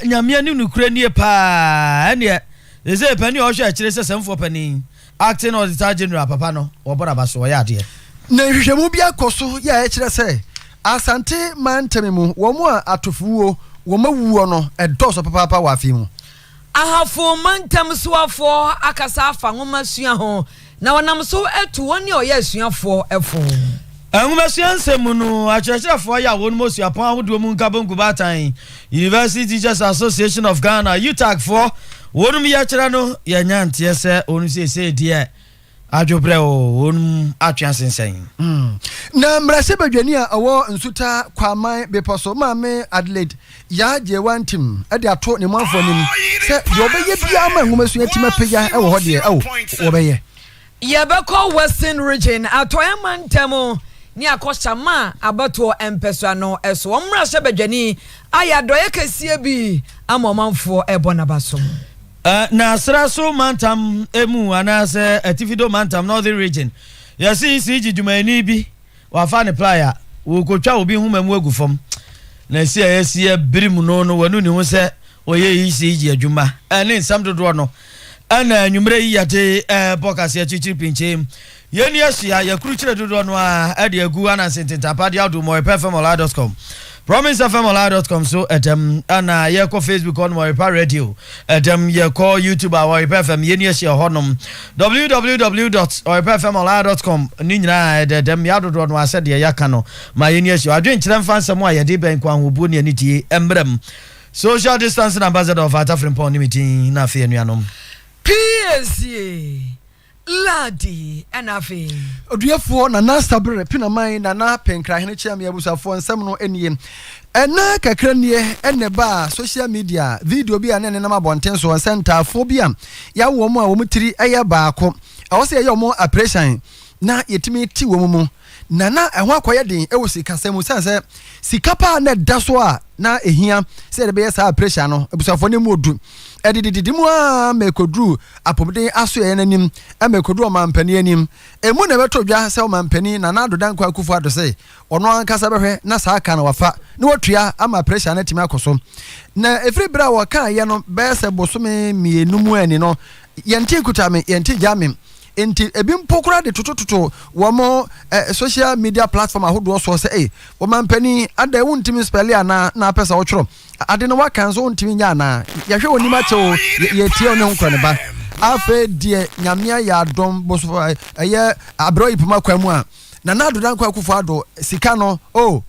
nyamia ni nukure nie pa ene they say pani o hwe akire se semfo pani acting auditor general papa no obora baso ya de na hwehwemu bi akoso ya akire se asante mantemimu wo mu atofuo wo mawuo no edoso papa wa afi mu ahafo mantem soafo akasa afa nwoma sua ho na wonam so etu woni oye asuafo efo nwoma sua nsemu no akyerɛkyerɛfo ya won mo suapon ahodo mu nkabonku batan University Teachers Association of Ghana UTAG for wonum ya kyerɛ no ya nyantie sɛ onu sese die adwobrɛ wonum atwa sensen na mrase badwani a awo nsuta kwaman beposo maame Adelaide ya je wantim ade ato ne manfo nim sɛ de obeye bia ma nwoma sua tima pagya e wo ho de obeye yebeko Western region atoya mantemo ni akoshama abato empeswa no eso mrase badwani aya doye kesie bi amomanfo ebona basom na sraso mantam emu anase atifido mantam northern region yasi siji jumani bi wafa ne playa wo kotwa obi humamu agufom na si ayesi birimu no wanu ni ho se oye yi siji adwuma ene nsam dodo no ana anwumre yi yate podcast chichiri pinche yeni asia yakuru kire dodo no a ade agu anase tentapade adumoyepefmolad.com promisefmolad.com so ana yeko Facebook on Oyerepa radio yeko YouTube Oyerepa FM yeni asia honom www.oyerepafmolad.com ni nyina yadodo no asede yaka no ma yeni asia adwenkyerɛ mfansɛm a yɛde bɛn kwa hobu ne anitie embrem social distancing ambassador of Atafrimpon meeting na afie nuanom PSA Ladi enafe oduafo na na stabre pinaman na na penkra hene chiam yabusafo nsem no enie ena kakra nie ene ba social media video bi ane na mabonten so center fo bi am ya wo mu a wo mutiri eye baako awo se ye mo operation na yetimi ti wo mu na ehwa akoye den e wo sika semu sanse sika pa na daso a na ehia se de be sa operation no abusafo ne mu odu edididi mu a mekodru apomden aso ye nanim mekodru omampani anim emu na beto dwa se omampani na na adodan kwa kufu ado se ono ankasa behwe na saa aka na wafa na watua ama pressure na timi akoso na every bra wa kan ye no be se bosome mienu mu ani no yenti kutame yenti jame enti ebi mpokura de totototo wo social media platform ahodo so se wo mampani ada wuntimi spell ana na pesa wo tworo ade no wakan so wuntimi nya na yahwe onima chewo ye tie ono nkro ne ba afa die nyamia ya dom boso eye abro ipuma kwamu a na na adodan kwa kufu ado sika no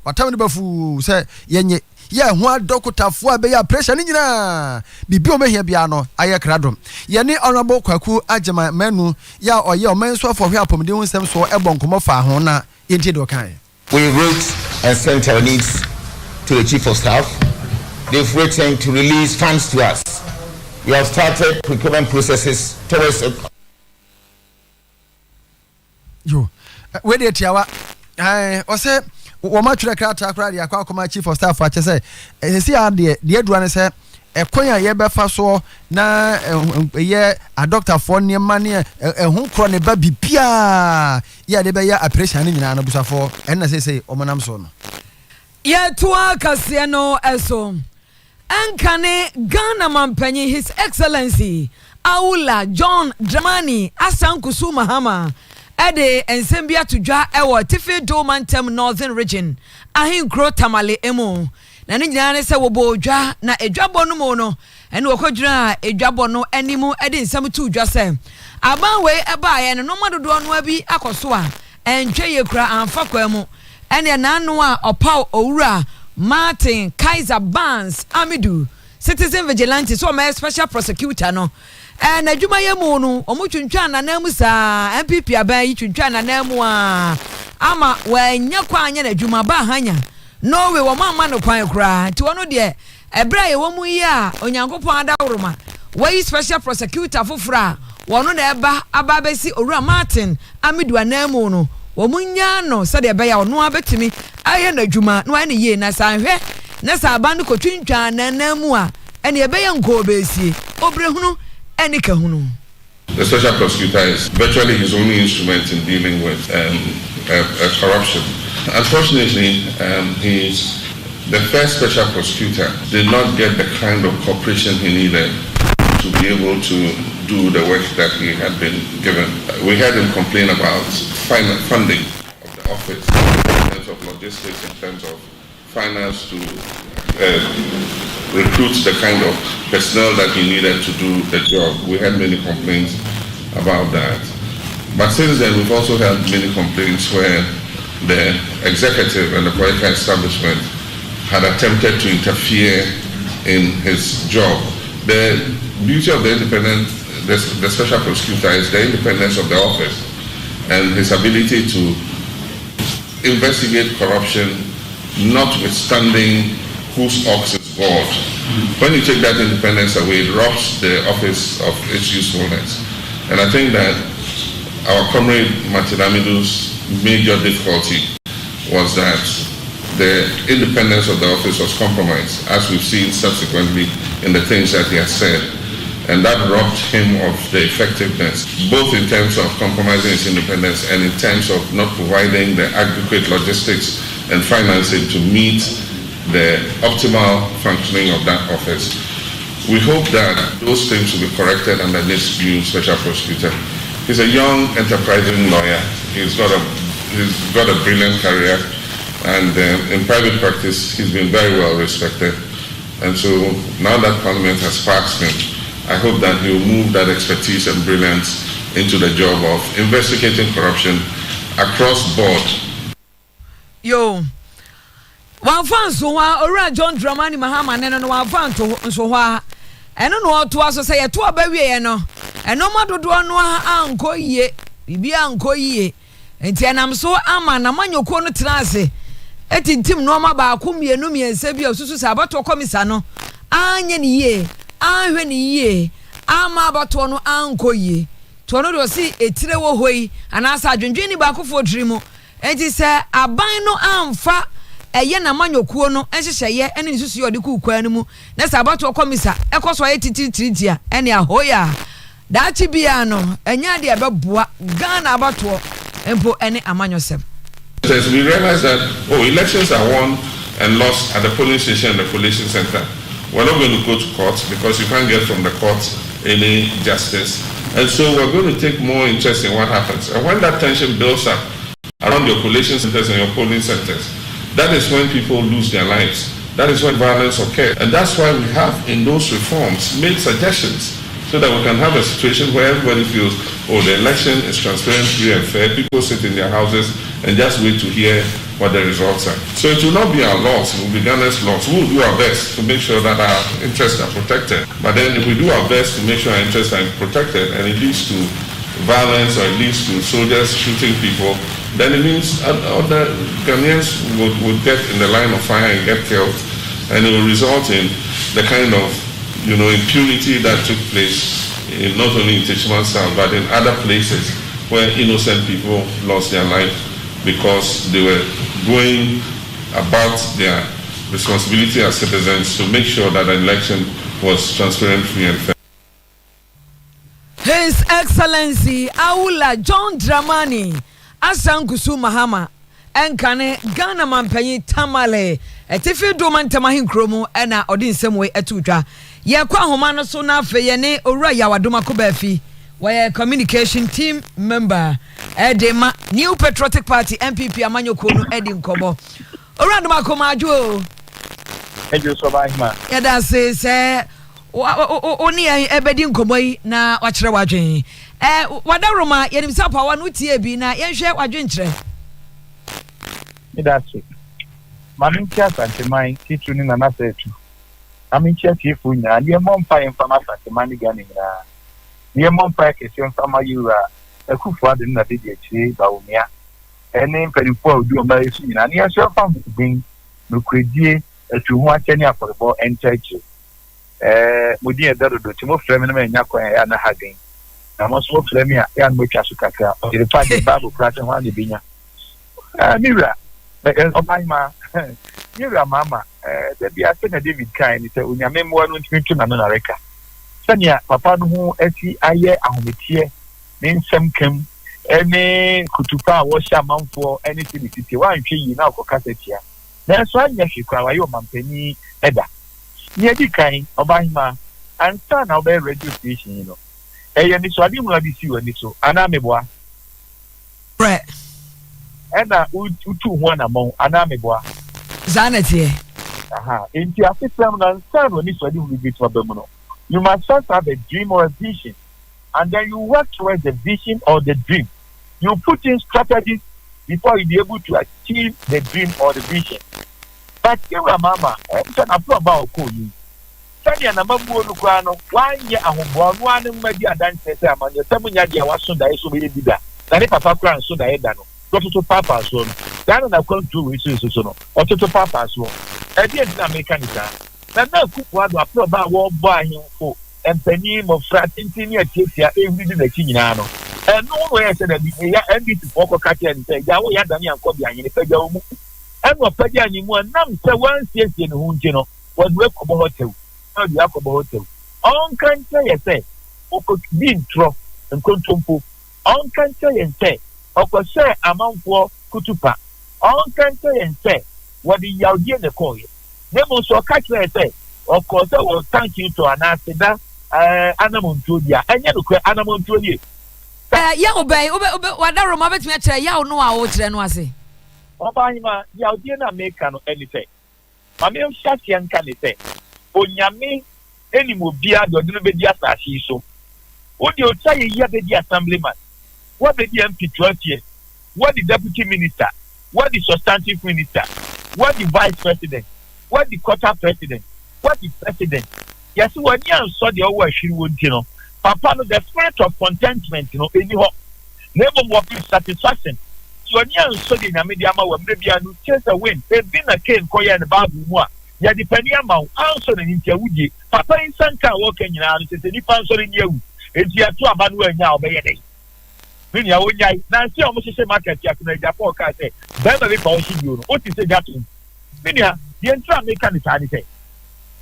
watam ne bafu se yenye ye ho adokotafo abeya pressure ni nyina bibi o mehia bia no aye kradom ye ni honorable kwaku agema manu ya oye o menso afo hwe apomde hunsem so ebonkomo fa ho na yenti do kan we wrote and sent our needs to the chief of staff. They've written to release funds to us. We have started procurement processes towards we dey tiawa o se wo ma twere krata akra dia kwa koma chief of staff a che se esi ade de adua ne se ekon ya ye befa so na ye a doctor for ne mane ehun kro ne ba bibia ya de be ya operation ni nyina na busafo enna se omonam so no ye toa kase no eso ankane Ghana mampanyi His Excellency Aula John Dramani Asankusu Mahama ede ensembia tudwa ewo Tifi Domantem Northern Region ahinkro tamale emu na ne nyina ne se wo bodwa na edwabo no mo no ene wokodwira edwabo no animu ede nsem tudwa se aban we eba ye no madodo no abi akoso a entwe ye kura amfa kwamu ene nanu a opaw owura Martin Kaiser Barnes Amidu citizen vigilante so my special prosecutor no na adwuma ye mu no omutwuntwa na namu sa MPP aban yi twuntwa na namu a ama wanya kwanya na adwuma ba hanya no we wo mama no kwan kura ti wono de ebra ye wo mu yi a onyankopon adawroma we special prosecutor fofora wono na eba ababesi owura Martin Amidu anamu no wo munya no se de be ya ono abetimi aye na adwuma no ane ye na sanhwe na sa aban no kotwuntwa na namu a ene ebe ye nko besie obrehunu ene kahunu. The special prosecutor is virtually his only instrument in dealing with corruption. Unfortunately, he's the first special prosecutor did not get the kind of cooperation he needed to be able to do the work that he had been given. We heard him complain about funding of the office in terms of logistics, in terms of finance to recruit the kind of personnel that he needed to do the job. We had many complaints about that. But since then, we've also had many complaints where the executive and the political establishment had attempted to interfere in his job. The beauty of the special prosecutor is the independence of the office and his ability to investigate corruption, notwithstanding whose ox is bored. When you take that independence away, it robs the office of its usefulness. And I think that our comrade Martinamidu's major difficulty was that the independence of the office was compromised, as we've seen subsequently in the things that he has said. And that robbed him of the effectiveness, both in terms of compromising his independence and in terms of not providing the adequate logistics and financing to meet the optimal functioning of that office. We hope that those things will be corrected under this new special prosecutor. He's a young, enterprising lawyer. He's got a brilliant career, and in private practice, he's been very well respected. And so now that Parliament has passed him, I hope that he will move that expertise and brilliance into the job of investigating corruption across board. Yo, one fan so ora John Dramani Mahama no one fan to so eno no to aso say to abawie no eno madodo no anko yie bibia anko yie enti enam so ama na manyoko no trase etintim no ma ba ko mienu miense bia osusu se abato komisa no anye ni yie ahwe ni yie ama abato no anko yie to no do si etire wo hoi anasa adwendwen ni ba kofo dirimu enti se aban no amfa eye na manyokuo no enhyehyeye ene nsusu yodi kukwa mu na sabato komisa ekoso ye titiritia ene ahoya dachi bia no enya de abeboa Ghana abato empo ene amanyosem. We realize that elections are won and lost at the polling station and the collation center. We're not going to go to court because you can't get from the court any justice, and so we're going to take more interest in what happens. And when that tension builds up around your collation centers and your polling centers, that is when people lose their lives. That is when violence occurs. And that's why we have, in those reforms, made suggestions so that we can have a situation where everybody feels, the election is transparent, free and fair. People sit in their houses and just wait to hear what the results are. So it will not be our loss, it will be Ghana's loss. We will do our best to make sure that our interests are protected. But then if we do our best to make sure our interests are protected and it leads to violence or it leads to soldiers shooting people, then it means other Ghanaians would get in the line of fire and get killed, and it will result in the kind of impunity that took place in not only in Techiman South but in other places where innocent people lost their life because they were going about their responsibility as citizens to make sure that the election was transparent, free and fair. His Excellency Aula John Dramani Asankusu Mahama enkane Ghana mampanyi tamale etifi do mantamahin kromo ena odin semwe etutwa ye kwa homa no so na afe ye ne owura yawadoma ko bafi we communication team member edema New Patriotic Party MPP amanyoko no edi nkobo owura doma ko majo ejo so ba hima ya da se oni ebedi nkobo yi na wakire wadwen wadaroma yenimsa pawa no tie bi na yenhwe wadwen kire Midasi. Mamintia Santemai, Kituni and Nasetu. Amintia Tifunya, near Mompa and Fama Santemani Ganning. Near Mompa is young Fama Yura, a Kufa didn't have it, Baumia. A name penny for do by Sin, and yes, your family being Lucredi to watch any for the ball and church. Mudia Dado to move Fleming and Yako and Hagging. I must walk Flemia and Mukasukaka, or the party Babu Crash and one Libina. Mira. Obama, Mira Mama, there be a David Kine, it's a Unyamemo one to America. Sanya, Papa who eti aye ahometiye, ne nsem kem, ene kutupa washa man for anything city. Why you now for casetia? That's why you cry your mampeni eda. Near the kind of Bahima and son of a radio station, you know. And so I didn't want to see you and so, and I'm a boy. Brett. And I would 2-1 among an army boy. Zanity. Aha, in the system and son when this wedding will be to a domino. You must first have a dream or a vision, and then you work towards the vision or the dream. You put in strategies before you be able to achieve the dream or the vision. But here, Mama, I'm talking about you. Study and a mambo Lucano, 1 year and 1 media dance, and your 7 years was so that I should be bigger. Then if Papa Crown so that I don't know. Go to Papa's one. Then I come to resources or to Papa's one. I didn't make any time. Now, cook what I put about war by him for and penny of fraternity near Chisia every day the Chinano. And no way I said that the end to Poco Catty and say, Yawa Yadani and Kobe in the Federal. And what Peggy anyone, none so once yes in Hunjino was Welcome Hotel. How the Yacob Hotel. On can say, Oko being trough and control. On can say, Oko say amount for Kutupa. On can say, what the Yaudian call it. They must catch say, of course, I will thank you to an answer that animal to dia, and you look animal to you. Yeah, obey, what I remember to me, ya no, I would then was it. Obama, Yaudiana make anything. Mamma Shatian can say, Onyame, any mobia, the Nubedia so. What do you say, you the assemblyman? What the MP 12 years? What the deputy minister? What the substantive minister? What the vice president? What the quarter president? What the president? Yes, when you saw the over she would, Papa, no, the spirit of contentment, anyhow, never more satisfaction. So when you saw the media, when maybe I knew chase a win, they've been a cane, Koya and Babu Moa. Ya depending amount, answer in India, Papa in Sanka walking in and it's a difference in you. It's your 2 about where now, by a day. When you are Nancy almost say market, Japan, say, Beverly Paushi, what is that? Minia, the entire mechanic anything.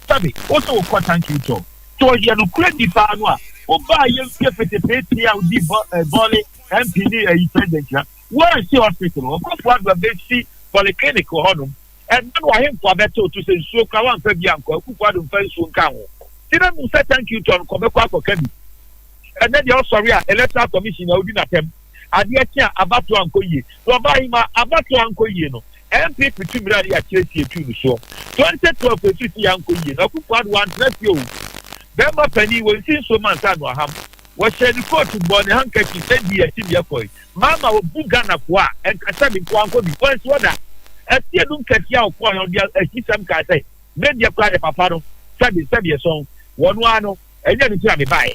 Sabi, also quite thank you to. So you have credit Fanua, or buy your pay out the volley and PD president. Where is the hospital? Of course, what they see polyclinic or honum. And then I am for better to say, so Kawan Fabianco, who got to face one cow. Didn't say thank you to Quebec for Kevin. And then the also electoral commission, I didn't attempt. And yet, about to Uncle Ye. So by him, about to Uncle Ye. MP between Brady at Chelsea to show. 2012 to 50 Uncle Ye. Now, who had one left you. Bemba Penny will see so much at Waham. Was said the court to Bonnie Hanky said the Tibia Coy. Mama will Bugana Qua and Casabi Quanco the first water. As you don't catch your point on the system can say, made your cry Papado, Sabi song, one, and then tell me by.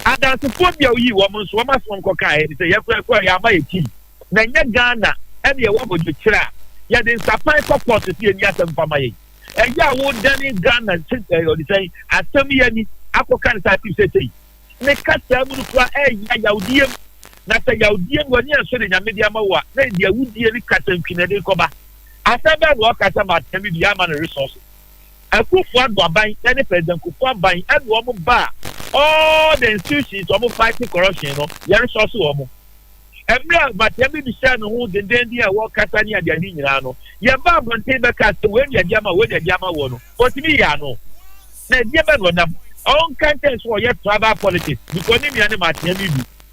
And that's the 4 year woman, so much from Coca, it's a Yama key. Nanya Ghana, and your woman to trap. Ya den supply support to see anyasem famaye. Eya wo dani Ghana or say asemi ani akokan type say. Me kasa mu kwa ya yaudiem na ta yaudiem wani anso de nyame dia mawa na dia wudie ni kasa mpine de koba. Asaba wo kasa ma temi dia ma na resource. Akufo adoban na ne president Akufo aban e wo mo ba all the institutions wo mo fighting corruption no ya resource wo mo. Emra but every decision who the Dendia walk Catania Dianino. Yaba Monteba cast when the Yama with the Yama one. But me, I know. The Yaman one of all contents for your travel politics because me and Martin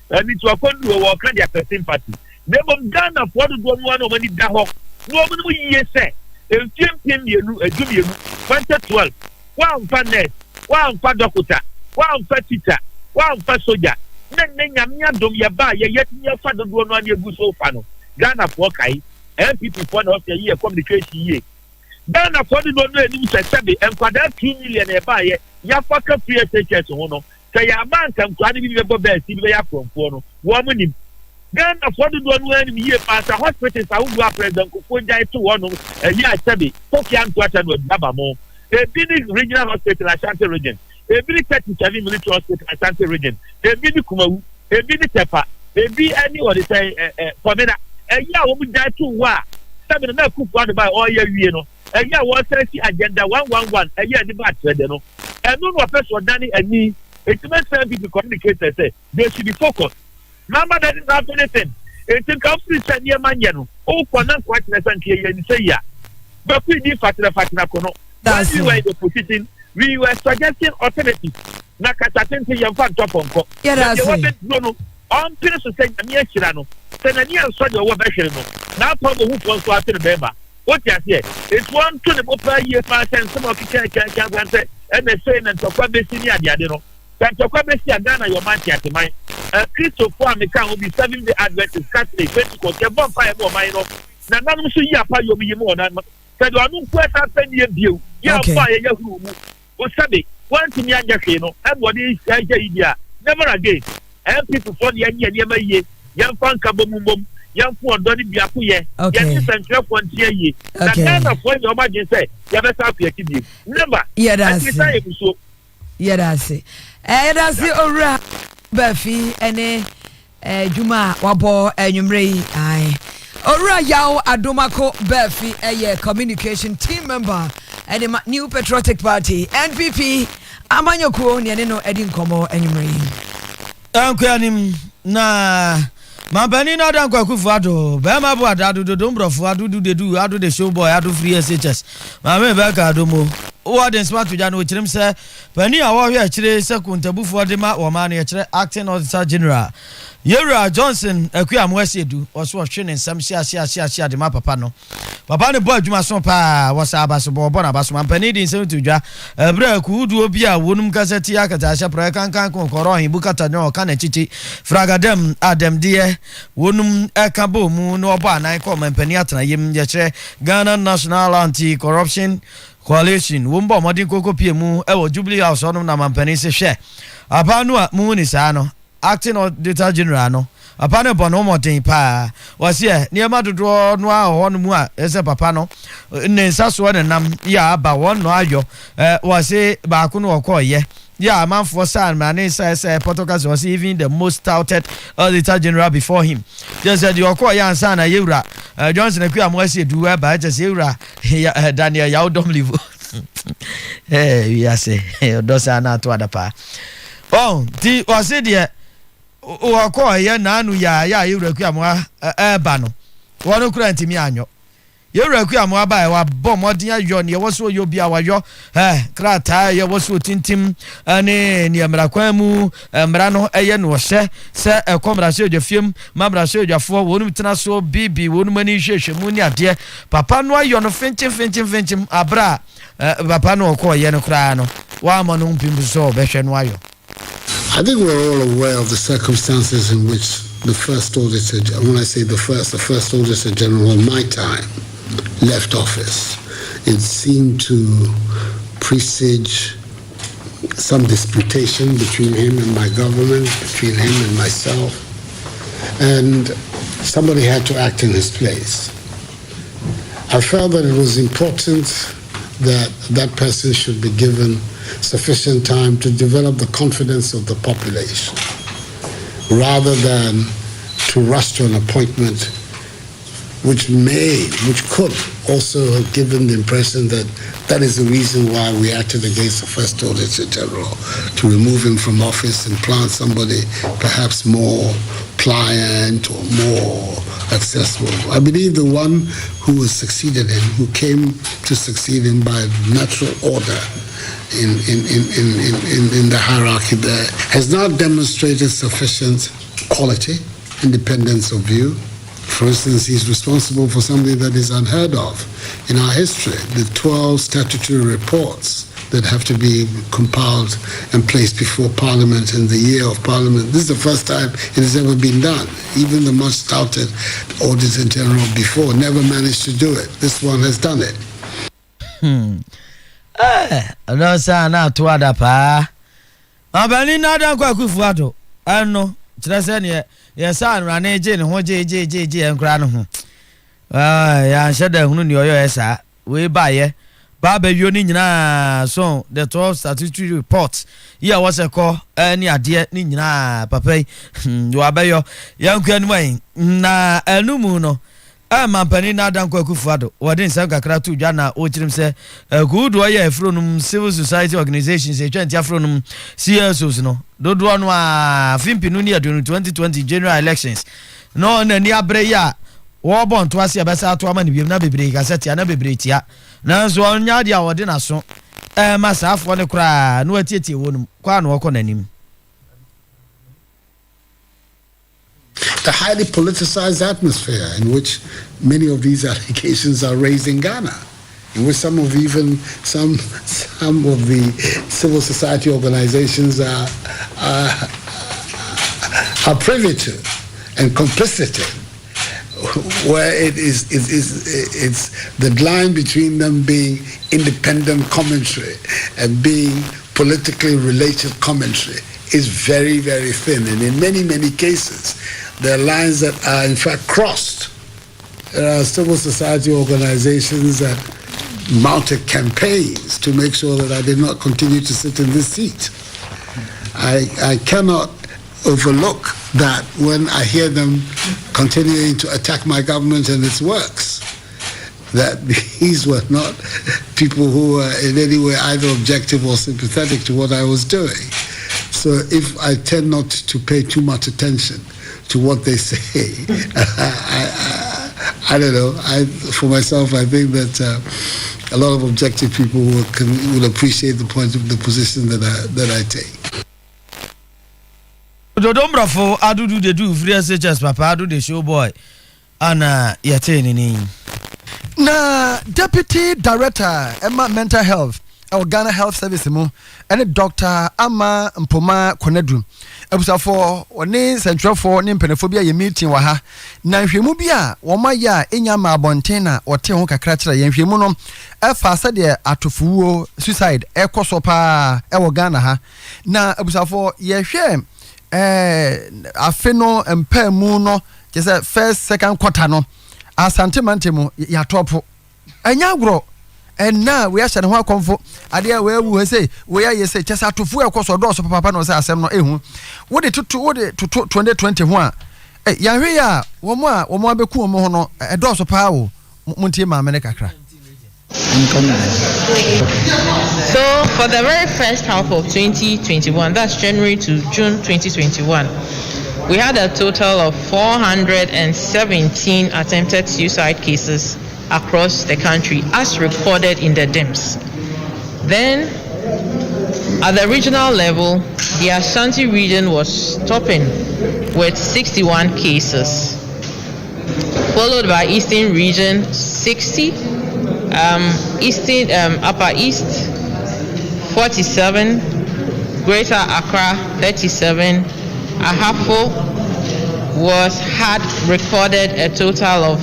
and it's a con to walk on their sympathy. Never done of what one of any dahok. No one will ye say. A champion, a junior, 2012. 1 for net, 1 for Dakota, 1 for Tita, 1 for Soja. Nanya dom ya ba ya yet ya fa do no anya gu so fa no Ghana for kai MPP for no say ye communication ye Ghana for do no anim say sebe enkwada 2 million e ba ye ya fa ka free tickets ho no say ya bank enkwada bi be bo be si be ya kromfo no wo mo nim Ghana for do no anim ye pass hospitals a wo president ko fo jai to wo no ya sebe poki anto ata no baba mo e bi regional hospital Ashanti region Ebi 37 military hospital Asante region. Ebi ni Kumawu. Ebi ni Tepa. Ebi any what they say Pomena. Eya wo mu die to wa. Sabi na kufu adu by all year wie no. Eya wo say agenda 111. Eya ni ba trade no. Enu no person dani ani. It makes sense people communicate say they should be focused. Mama that is not anything. It comes to say near man no. O kwa na kwa tena san tie ye ni say ya. but we did fatina kono. When we were in the position, we were suggesting alternatives. Na kasatente yamfa top onko. Yeah, that's it. No. On pin so say na chira no. Say na ni anso de wo be hwere no. Na pa mo hu fon so ate be ba. What you say? It's one to the upper year pass and some of the can say and they say and to kwa be senior ade no. That to kwa be senior Ghana your man at mine. Christopher American will be serving the Adventist Catholic 20 ko ke bon fire bo mine no. Na nanu so yi apa yo bi mo na. Say do anu kweta pen ye bio. Ya fire ye hu mu. O sabe one thing ya hwe no. Everybody say idea. Never again. And people for the anya ye. Yan fan ka bom. Young poor Donny Biakuye, yes, and Trump one year. That kind of when your imagine say, you have a happy Never. Yeah, that's it. Yeah, that's it. That's it. Ora Buffy and Juma Wabo and Yumrei. Aye. Ora Yao Adomako Buffy, a communication team member and the new Patriotic Party, NPP, Amanyoko, Yanino Edin Como and Yumrei. Uncle na. Mampani na dan kwa kufuado be ma bo adadu do dombrofo adu do the show boy adu free SHS ma me be ka do mo wo den smart to jano chirim se pani a wo hwe chire se kuntabufo de ma wo ma na chire acting auditor general Yera Johnson akua mo asedu oso hwe ne nsam sia de ma papa no boy adwuma so pa wo sa abaso bo na abaso mampani din se to dwa ebra akudu obi a wonum kaseti akata ahya pra kankan konkoro hin bukata no ka na chichi fragadem adam de wonum ekabo mu no obo anan ko mampani atana yem ye kire Ghana National Anti-Corruption Coalition wombo modin kokopie mu e wo Jubilee House onum na mampani se hwe apanu a mu ni sa no acting auditor general no apane bono moten pa wase niema dodo no a ho no mu a ese papa no ne nsaso ne nam ya aba won no ayo wase ba ko no okoye ya man for san man say Portugal was even the most touted auditor general before him just said you okoye ansa na yewura Johnson akua mo ase du ba just yewura Daniel Yaudom live we say dosa na to adapa oh di wase de o ko ye nanu ya yewuraku amwa eba no wono kura ntimi anyo yewuraku amwa ba wa bomodin ayo ne woso yo bia wayo krata ye woso tintim ane ne amrakwan mu mra no eye no hye se ekomra se odwafiem mamra se odwafo wonum tena so bibi wonum ani hwehwe mu ni ade papa no ayo no finchim abra papa no ko ye no kura no wa ma no mpim so behwe no ayo. I think we're all aware of the circumstances in which the first auditor, when I say the first auditor general in my time left office. It seemed to presage some disputation between him and my government, between him and myself, and somebody had to act in his place. I felt that it was important that that person should be given sufficient time to develop the confidence of the population rather than to rush to an appointment which could also have given the impression that that is the reason why we acted against the first auditor general, to remove him from office and plant somebody perhaps more pliant or more accessible. I believe the one who succeeded him, who came to succeed him by natural order in the hierarchy there, has not demonstrated sufficient quality, independence of view. For instance, he's responsible for something that is unheard of in our history, the 12 statutory reports that have to be compiled and placed before Parliament in the year of Parliament. This is the first time it has ever been done. Even the much touted Auditor General before never managed to do it. This one has done it. No, sir, now to other pa. Abani nada kwa kufuato. Ano, chiraseni ya san rane je ne ho je enkra no ho. Ya sheda hunu ni oyo esa. We baye. Ba ba yo ni nyina so the 12 statutory reports. Here was a call any ade ni nyina papa. Yo abayo yankwa ni mai na enumu no. Mampani na dan kwa kufuado wode nsam kakra to dwa na o chirim se kudu oye afronum civil society organizations e twanti afronum CSOs no dodo no a fimpinu ni 2020 general elections no na ni abre ya wo bon to ase abesa ato ama ne biem na bebre ka se tia na bebre tia na so onya dia wode na so masafo ne kura no atietie wonum kwa no woko nanim. A highly politicized atmosphere in which many of these allegations are raised in Ghana, in which some of the civil society organizations are privy to and complicit in, where it's the line between them being independent commentary and being politically related commentary is very, very thin, and in many cases there are lines that are in fact crossed. There are civil society organizations that mounted campaigns to make sure that I did not continue to sit in this seat. I cannot overlook that when I hear them continuing to attack my government and its works, that these were not people who were in any way either objective or sympathetic to what I was doing. So if I tend not to pay too much attention to what they say, I don't know. For myself, I think that a lot of objective people will appreciate the point of the position that I take. Dodombrafo adudu de do free SHS papa adu de show boy ana yateni ni na deputy director Emma mental health Ghana Health Service mu ene Dr. Ama Mpoma Konadu abusafo oni centralfo ni mpenefobia ye meeting wa ha na nhwemu bia wo maya enya ma abonten na ote ho kakra kira ye nhwemu no efa sade atofuo suicide ekoso pa ewo Ghana ha na abusafo ye hwe afeno empemu no je first second quarter no asante mantemu ya top enya agro and now we are saying how comfort adia we say we are say just atofu ekoso do so papa no say asem no ehu wo de to 2020 ho a ya hwe ya wo mo abeku wo mo ho no do so pa wo muntie ma me kakra. So for the very first half of 2021, that's January to June 2021, we had a total of 417 attempted suicide cases across the country as recorded in the DIMS. Then at the regional level, the Ashanti region was topping with 61 cases, followed by Eastern region 60, Upper East 47, Greater Accra 37, Ahafo had recorded a total of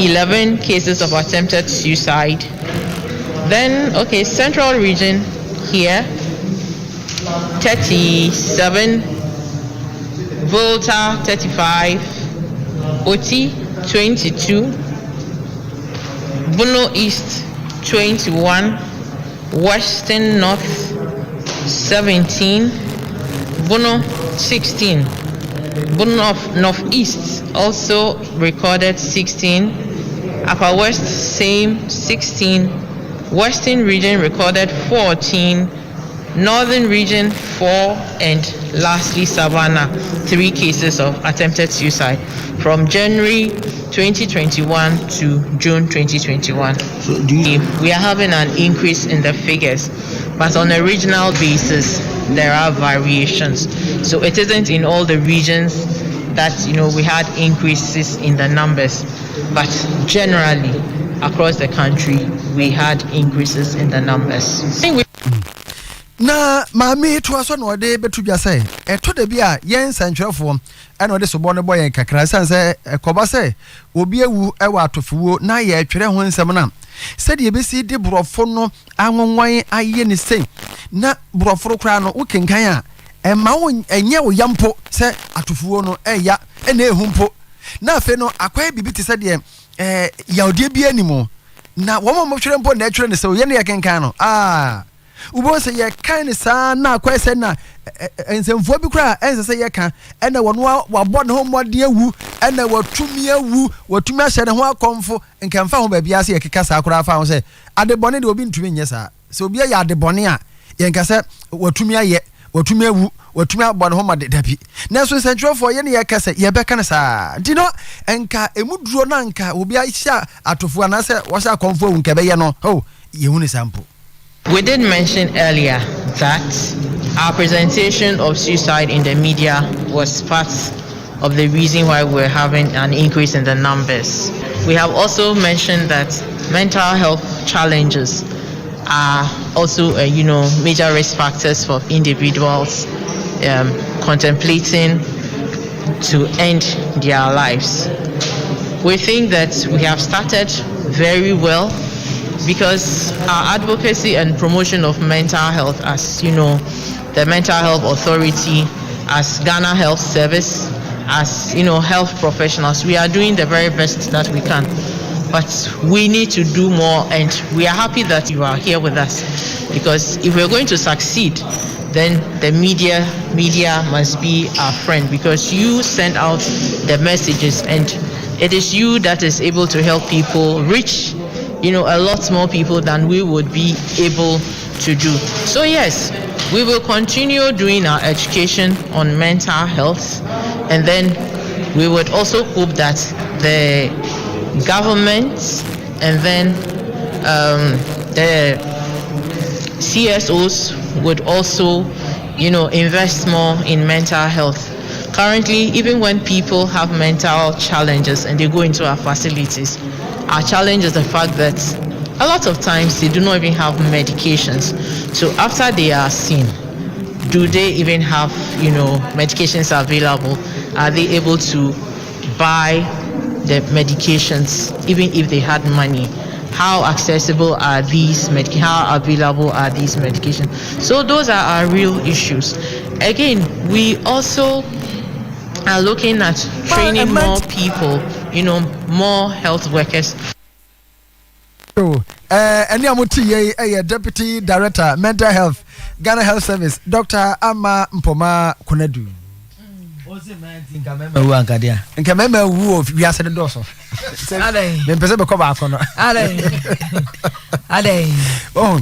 11 cases of attempted suicide. Then, Central region here 37, Volta 35, Oti 22, Bono East 21, Western North 17, Bono 16, Bono Northeast also recorded 16, Upper West same 16, Western region recorded 14, Northern region 4, and lastly Savannah 3 cases of attempted suicide from January 2021 to June 2021. So we are having an increase in the figures, but on a regional basis there are variations. So it isn't in all the regions that we had increases in the numbers, but generally across the country we had increases in the numbers. Na mami to aso no de betu bia say eto de bia yen sanchwefo ena de sobo ne boy kakra sanse ekoba say obi ewu ewa atofuo na ye twere ho nsem na se de besi de brofo no anwonwan aye ne sei na brofo kra no ukenkan a ema wo enye wo yampo se atofuo no eya ena ehumpo na afe no akwa bibi te se de ya ode bia animo na wo mo twere mpo na twere ne se wo ye ne yekenkan no ubo se ye kan sa na kwese na ensemfo bi kra ense se ye kan ena wono wabɔ ne ho mmɔde awu ena watumi awu watumi ahyɛ ne ho akɔmfo nkemfa ho ba bia se ye keka sa kra fa ho se adebɔne de obi ntumi nyɛ sa se obi ya adebɔne a ye nka se watumi aye watumi awu watumi abɔ ne ho ma dabi na so nsɛntwerɛfoɔ yɛ ne yɛka sɛ yɛbɛka no saa nti no ɛnka ɛmu duro no anka obi ahyɛ atofo anaasɛ wɔhyɛ akɔmfo nka bɛyɛ no yɛhu ne sampo. We did mention earlier that our presentation of suicide in the media was part of the reason why we're having an increase in the numbers. We have also mentioned that mental health challenges are also, major risk factors for individuals contemplating to end their lives. We think that we have started very well because our advocacy and promotion of mental health, as you know, the Mental Health Authority, as Ghana Health Service, as health professionals, we are doing the very best that we can. But we need to do more, and we are happy that you are here with us, because if we're going to succeed, then the media must be our friend, because you send out the messages, and it is you that is able to help people reach a lot more people than we would be able to do. So yes, we will continue doing our education on mental health, and then we would also hope that the government and then the CSOs would also invest more in mental health. Currently, even when people have mental challenges and they go into our facilities, our challenge is the fact that a lot of times they do not even have medications. So after they are seen, do they even have medications available? Are they able to buy the medications even if they had money? How accessible are these how available are these medications? So those are our real issues. Again, we also are looking at training more people, more health workers. Any amuti Deputy Director Mental Health Ghana Health Service Dr. Ama Mpoma Kunedu. Nka mema wu we are said doso. Me pese be ko ba kono. Ade. Oh,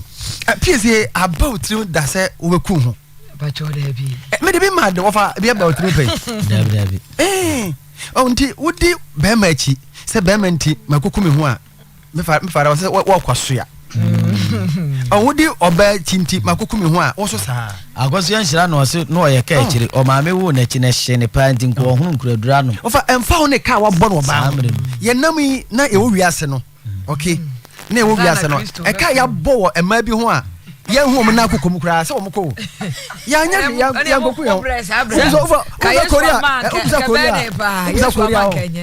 PSA about you that say we ku ho. Ba cho da bi. Me de be mad offer be about you pay. Dabi. Nti wodi be ma chi se be ma nti makuku me ho a me fara say wo kwaso ya. Wodi oba tinti makuku me ho a wo so saa. Agoso yan hira no se no ye ka akire o maame wo na chi na hye ne pa nti nko ho nkuradura no. Ofa emfa ho ne ka wa bɔ no ba. Ye nam yi na e wo wiase no. Okay. Na e wo wiase no. E ka ya bɔ wo ema bi ho a ye hu mo na akokom kura se wo mo ko. Ya nya ya goku yo. So over Korea.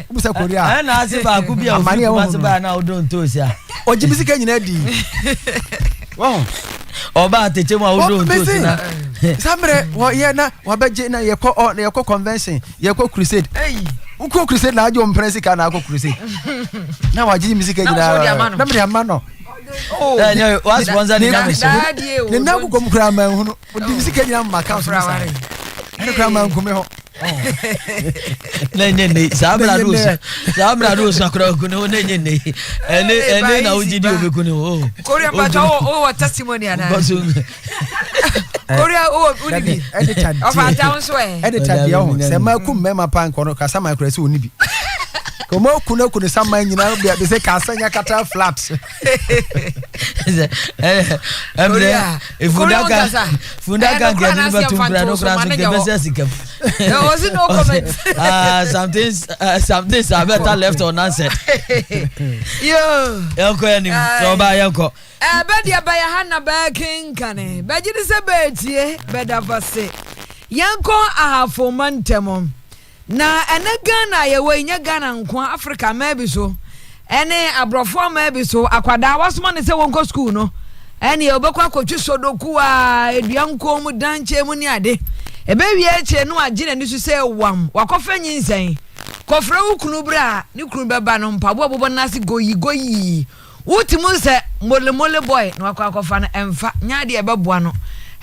Ubusa Korea. Na ase ba ku bia o se ba na o don to sia. O jibisika nyina di. Wow. Oba teche mu a o don to sia. Samre wo ye na wo beje na ye ko convention, ye ko crusade. Uko crusade na ajo mpresi ka na ko crusade. Na wa jiji misika nyina. Na me amano. Oh, no, was sponsor the name. The now come grandma who did you my council? And grandma come home. Sabra Rose, Nakro, and then now did you Korea, but what testimony and Korea, editor of our town sway. Editor, Samakum Mema Pan, Kasama Cress, who need Como kuno kuno sama nyina bia be se kasanya kata flat. Fundaka get number 2 brand France the best sikam. There was no comment. Something are better left unanswered. Yo. Yanko ani so ba yanko. Bedia ba ya hana ba kinkane. Beji de se betie beda vase. Yanko ahafo mantemo. Na ene Ghana ye we nya Ghana nko Africa maybe so ene abrofo maybe so akwada wasoma ne se wonko school no ene obekwa akotwi sodoku a eduanko mu danche mu ni ade ebe wie eche no agine ni so se wam wakofa nyinsen kofra ukunu bra ni kunu beba no mpabo bobo nasi goyi utimu se mole boy no akofa no emfa nya de ebeboa no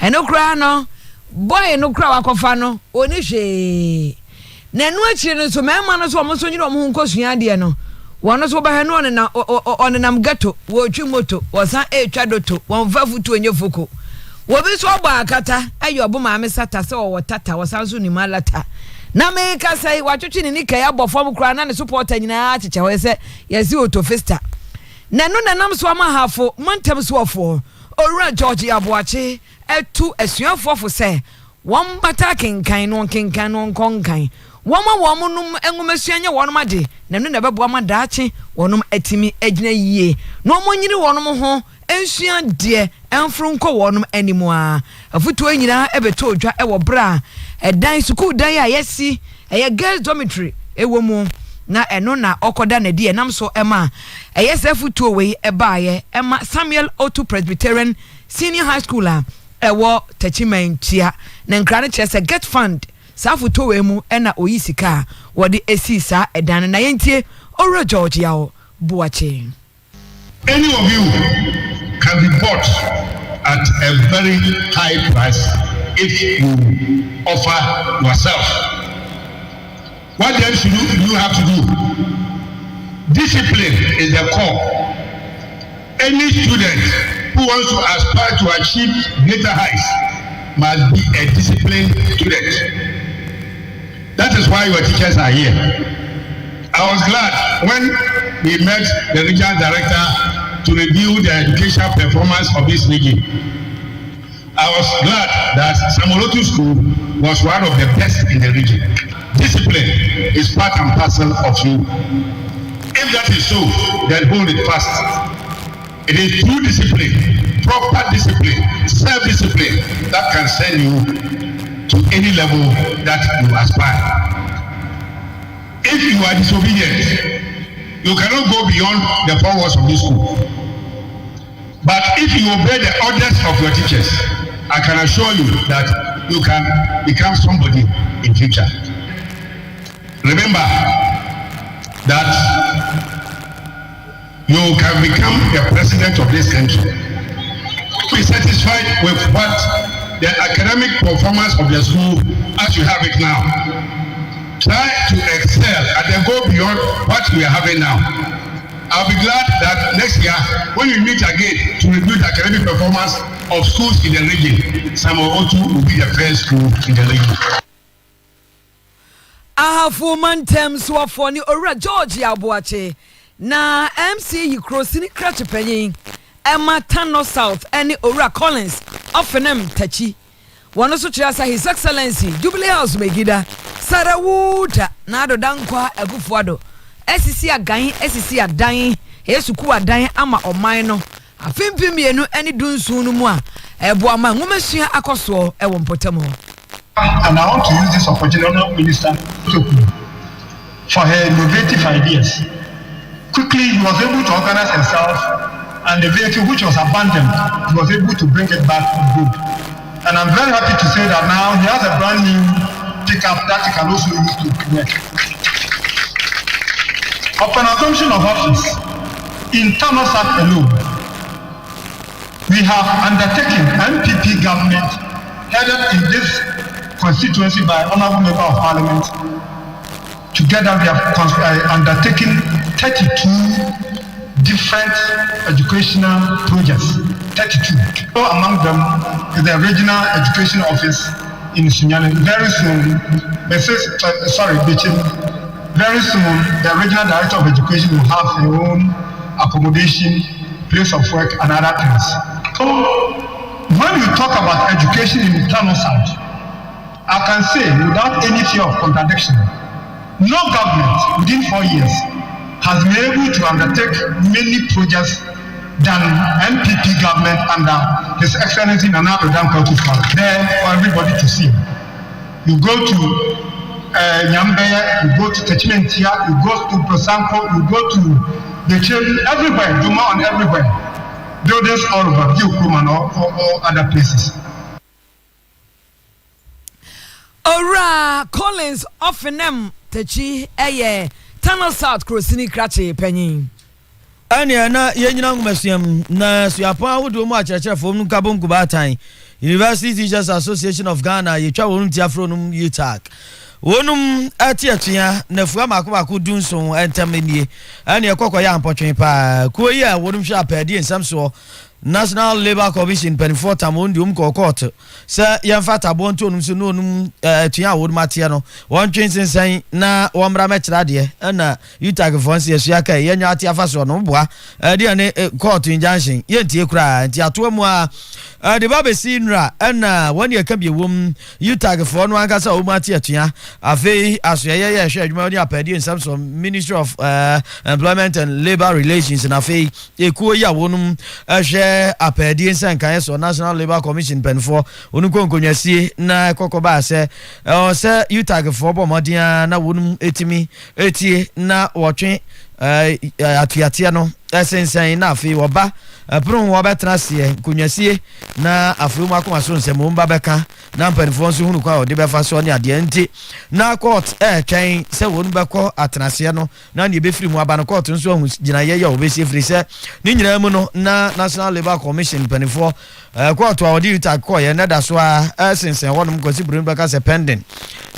ene kura no boy no kura wakofa no oni hwe na enu achire no so mema no so omoso nyiro omo nkosua de no wono so ba he no onenam gato wo twi moto wo san etwa doto won fa futu onye foko Wobi so ba akata ayo bo maame sata se wo tata wo sanso ni malata na me ka sai watwetwe ni kai abofom kura na ne supporter nyina acheche ho se yesi otofista na no nanam so amahafo montem so ofo owura George Aboache etu asuafo fo se won bata kenkan no konkan woma num enwomasuanya wonum ade na no na bebo amadaache wonum atimi agina yie no monyiri wonum ho ensua de enfronko wonum animu a afutu anyina ebeto odwa ewo bra edan school dan a yesi eye girls dormitory ewo mu na eno na okoda na die nam so ema eyesefutu we ebaaye ema Samuel Otu Presbyterian Senior High School a ewo tachimentia na nkra ne chese get fund safutu we mu ena oyisika wode esisa edan na yentie Owura George Yao Boache. Any of you can be bought at a very high price if you offer yourself. What then should you have to do? Discipline is the core. Any student who wants to aspire to achieve greater heights must be a disciplined student. That is why your teachers are here. I was glad when we met the regional director to review the educational performance of this region. I was glad that Samolotu School was one of the best in the region. Discipline is part and parcel of you. If that is so, then hold it fast. It is true discipline, proper discipline, self-discipline that can send you to any level that you aspire. If you are disobedient, you cannot go beyond the 4 walls of this school. But if you obey the orders of your teachers, I can assure you that you can become somebody in future. Remember that you can become the president of this country. Be satisfied with what the academic performance of the school as you have it now. Try to excel and then go beyond what we are having now. I'll be glad that next year, when we meet again to review the academic performance of schools in the region, Samuel Otu will be the first school in the region. Ahafu mantem so for ni Owura George Aboache na MC Yikrosini Krachi Penyin Emma Tano South any Owura Collins ofenem tachi. One also chasa His Excellency Jubilee House Megida Sarawuta na adodankwa egufuado SCC adan esuku adan ama oman no afimpiemienu eni dunsu no mu a ebo ama nwomesua akoso ewo mpotamo. And I want to use this opportunity, Minister, for her innovative ideas. Quickly, he was able to organize himself, and the vehicle which was abandoned, he was able to bring it back on good. And I'm very happy to say that now he has a brand new pickup that he can also use to work. Upon assumption of office, in Thammasat alone, we have undertaken MPP government headed in this constituency by Honorable Member of Parliament. Together we have undertaken 32 different educational projects. 32. So among them is the Regional Education Office in Sunyani. Very soon, very soon the Regional Director of Education will have her own accommodation, place of work, and other things. So when you talk about education in Tano South, I can say without any fear of contradiction, no government within 4 years has been able to undertake many projects than MPP government under His Excellency Nana Addo Dankwa Akufo-Addo. There for everybody to see. You go to Nyambeye, you go to Techimentia, you go to Prosanko, you go to the children, everywhere, Duma on everywhere. Buildings all over, Yukuman or other places. Owura Collins ofenem tachi eye Tunnel South Krosini Krachi Penyin. Anya na yenyina ngumasuam na suapa wodo mu akyerɛkyerɛfo mu nkabom kubatan University Teachers Association of Ghana yetwa wonum tiafro num UTAC wonum atiatua na fuga makobako dunson entamenie anya ekokoya ampotwen pa ko yi a wonum hwa apade ensam so National Labour Commission penifo tamondi court sɛ yɛmfa tabo nto onum so no onum tua wo matia no wɔn twensensan na wɔmra mɛkyerɛ deɛ ɛna utag fonse asua kai yɛnya ate afa so no boa de ne court injunction yɛntie kura nti atoa mu a de ba besi nra ɛna wɔn yɛ ka bi wom utag fo no anka sɛ wo matia tua afei asoa yɛ hwɛ adwuma ne apɛde nsam so Ministry of Employment and Labour Relations na afei ekuo ya wonum hwɛ apɛde nsan kan so National Labour Commission penfo onu konkonyasie na kokoba sɛ sɛ utag fo bɔ modern na wonum etimi etie na wɔtwe atuatia no esensan na afei wɔba pron wɔbɛtena se konyasie na afei mu akoma so nsɛm mba bɛka na mpanifo nso hunu kwa ɔde bɛfa so ne ade nti na court twɛn sɛ wɔn bɛkɔ atenase no na ne bɛfiri mu aba no court nso hu gyina yɛyɛ obɛsie firi sɛ ne nyinaa mu no na National Labour Commission mpanifo court a ɔde utag kɔ yɛ ne da so a sensan wɔnom kɔsi buru bɛka sɛ pending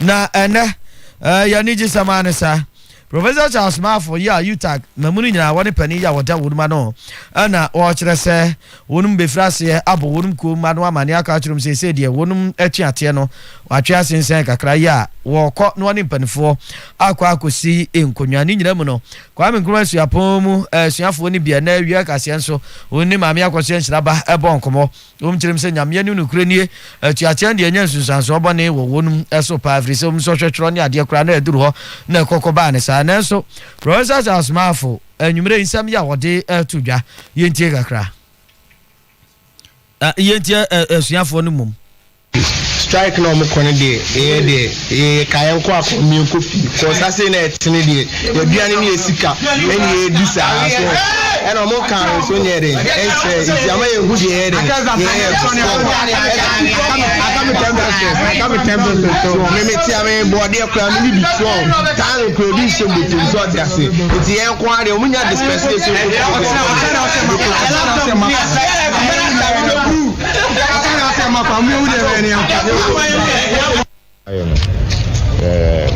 na ɛnɛ yɛ ne gye sama ne sa Professor Charles Mafo ya utag mamunu nyina wone pani ya woda woduma no ana o kyerɛ sɛ wonum befrase abo wonum ko ma no amane aka kyerɛm sɛ de wonum atuate no watwe asensen kakra ya wɔkɔ no ne panifo akɔ akosi enkonwa ne nyina mu no kwa me nkoma suapon mu suafo ne bia na awia kase nso wonni maame akɔso nhyiraba ɛbɔ nkomo kyerɛm sɛ nyame ne nukure nie atuate de anya nsunsanso ɔbɔne wɔ wonum ɛso pa afiri sɛ so hwetwerɛ ne adeɛ kora na aduru hɔ na ɛkɔkɔba ne sa nanso Professor Charles Mafo enwumere nsam ya wode to dwa yentie kakra yentie asuafo no mum strike no mo kone de kayan ko akomi kofi ko sase na etene de yaduane ne esika ene edisa so ena mo kan so nyere enche isiama ye hu de ere akame temperature so me metia me body akwa me bi so tan produce so betu so de ase enti en ko ade omunya dispensation